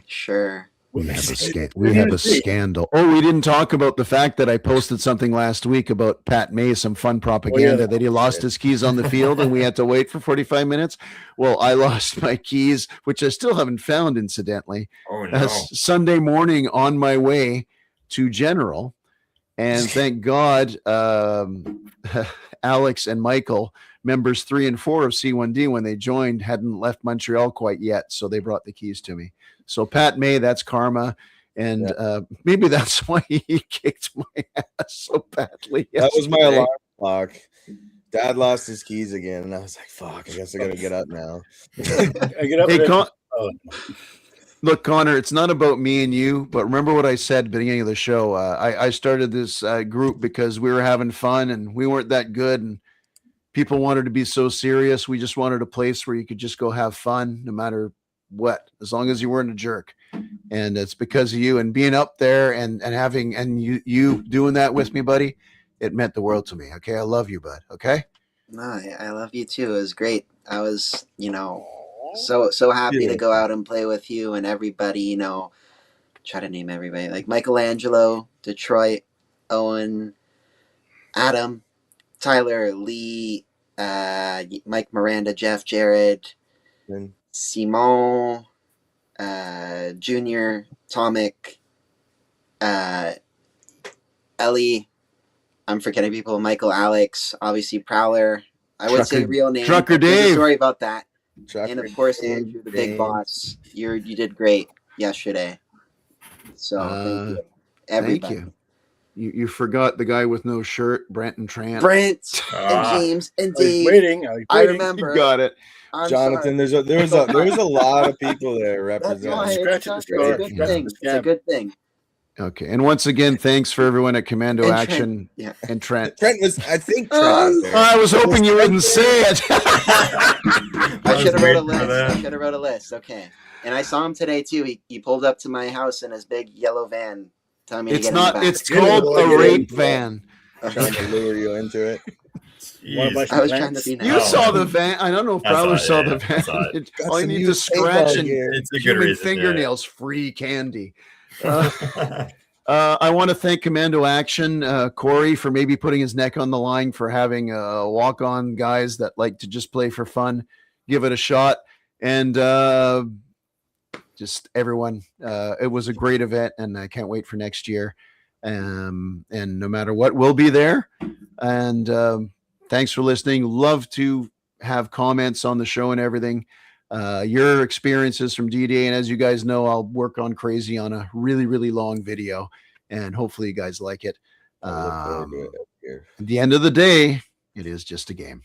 F: Sure.
E: We have a scandal. Oh, we didn't talk about the fact that I posted something last week about Pat May, some fun propaganda that he lost his keys on the field and we had to wait for 45 minutes. Well, I lost my keys, which I still haven't found, incidentally.
I: Oh, no.
E: Sunday morning on my way to General. And thank God, Alex and Michael, members 3 and 4 of C1D, when they joined, hadn't left Montreal quite yet. So they brought the keys to me. So Pat May, that's karma. And maybe that's why he kicked my ass so badly yesterday.
H: That was my alarm clock. Dad lost his keys again. And I was like, fuck, I guess I got to get up now.
G: I get up.
E: Look, Connor, it's not about me and you, but remember what I said at the beginning of the show. I started this group because we were having fun and we weren't that good. And people wanted to be so serious. We just wanted a place where you could just go have fun no matter what, as long as you weren't a jerk. And it's because of you and being up there and having, and you doing that with me, buddy. It meant the world to me. Okay. I love you, bud. Okay.
F: No, I love you too. It was great. I was, so happy to go out and play with you and everybody, try to name everybody, like Michelangelo, Detroit, Owen, Adam, Tyler, Lee, Mike, Miranda, Jeff, Jared, Simon, Junior, Tomic, Ellie. I'm forgetting people. Michael, Alex, obviously Prowler. I would say real name.
E: Trucker Dave.
F: Sorry about that.
H: Trucker
F: and of course, Andrew, the big boss. You did great yesterday. So thank you, everybody.
E: Thank you. You forgot the guy with no shirt, Brent and Trant.
F: Brent and James and Dave. I remember.
E: You got it.
H: Jonathan, there was a lot of people there representing.
F: It's a good thing. It's a good thing.
E: Okay, and once again, thanks for everyone at Commando
F: And
E: Action
F: Trent.
E: and Trent.
H: Trent was, I think Trent.
E: I was hoping you wouldn't say it.
F: I should have wrote a list. Okay, and I saw him today too. He pulled up to my house in his big yellow van, telling me to get in the back.
E: It's called a rape van.
H: Trying to lure you into it.
F: I was trying to be nice.
E: You saw the van. I don't know if Prowler saw the van. All you need to scratch and
I: it's a good
E: human
I: reason,
E: fingernails, free candy. I want to thank Commando Action, Corey, for maybe putting his neck on the line for having walk-on guys that like to just play for fun, give it a shot, and just everyone. It was a great event, and I can't wait for next year. And no matter what, we'll be there. And thanks for listening. Love to have comments on the show and everything. Your experiences from D-Day, and as you guys know, I'll work on Crazy on a really, really long video, and hopefully you guys like it. At the end of the day, it is just a game.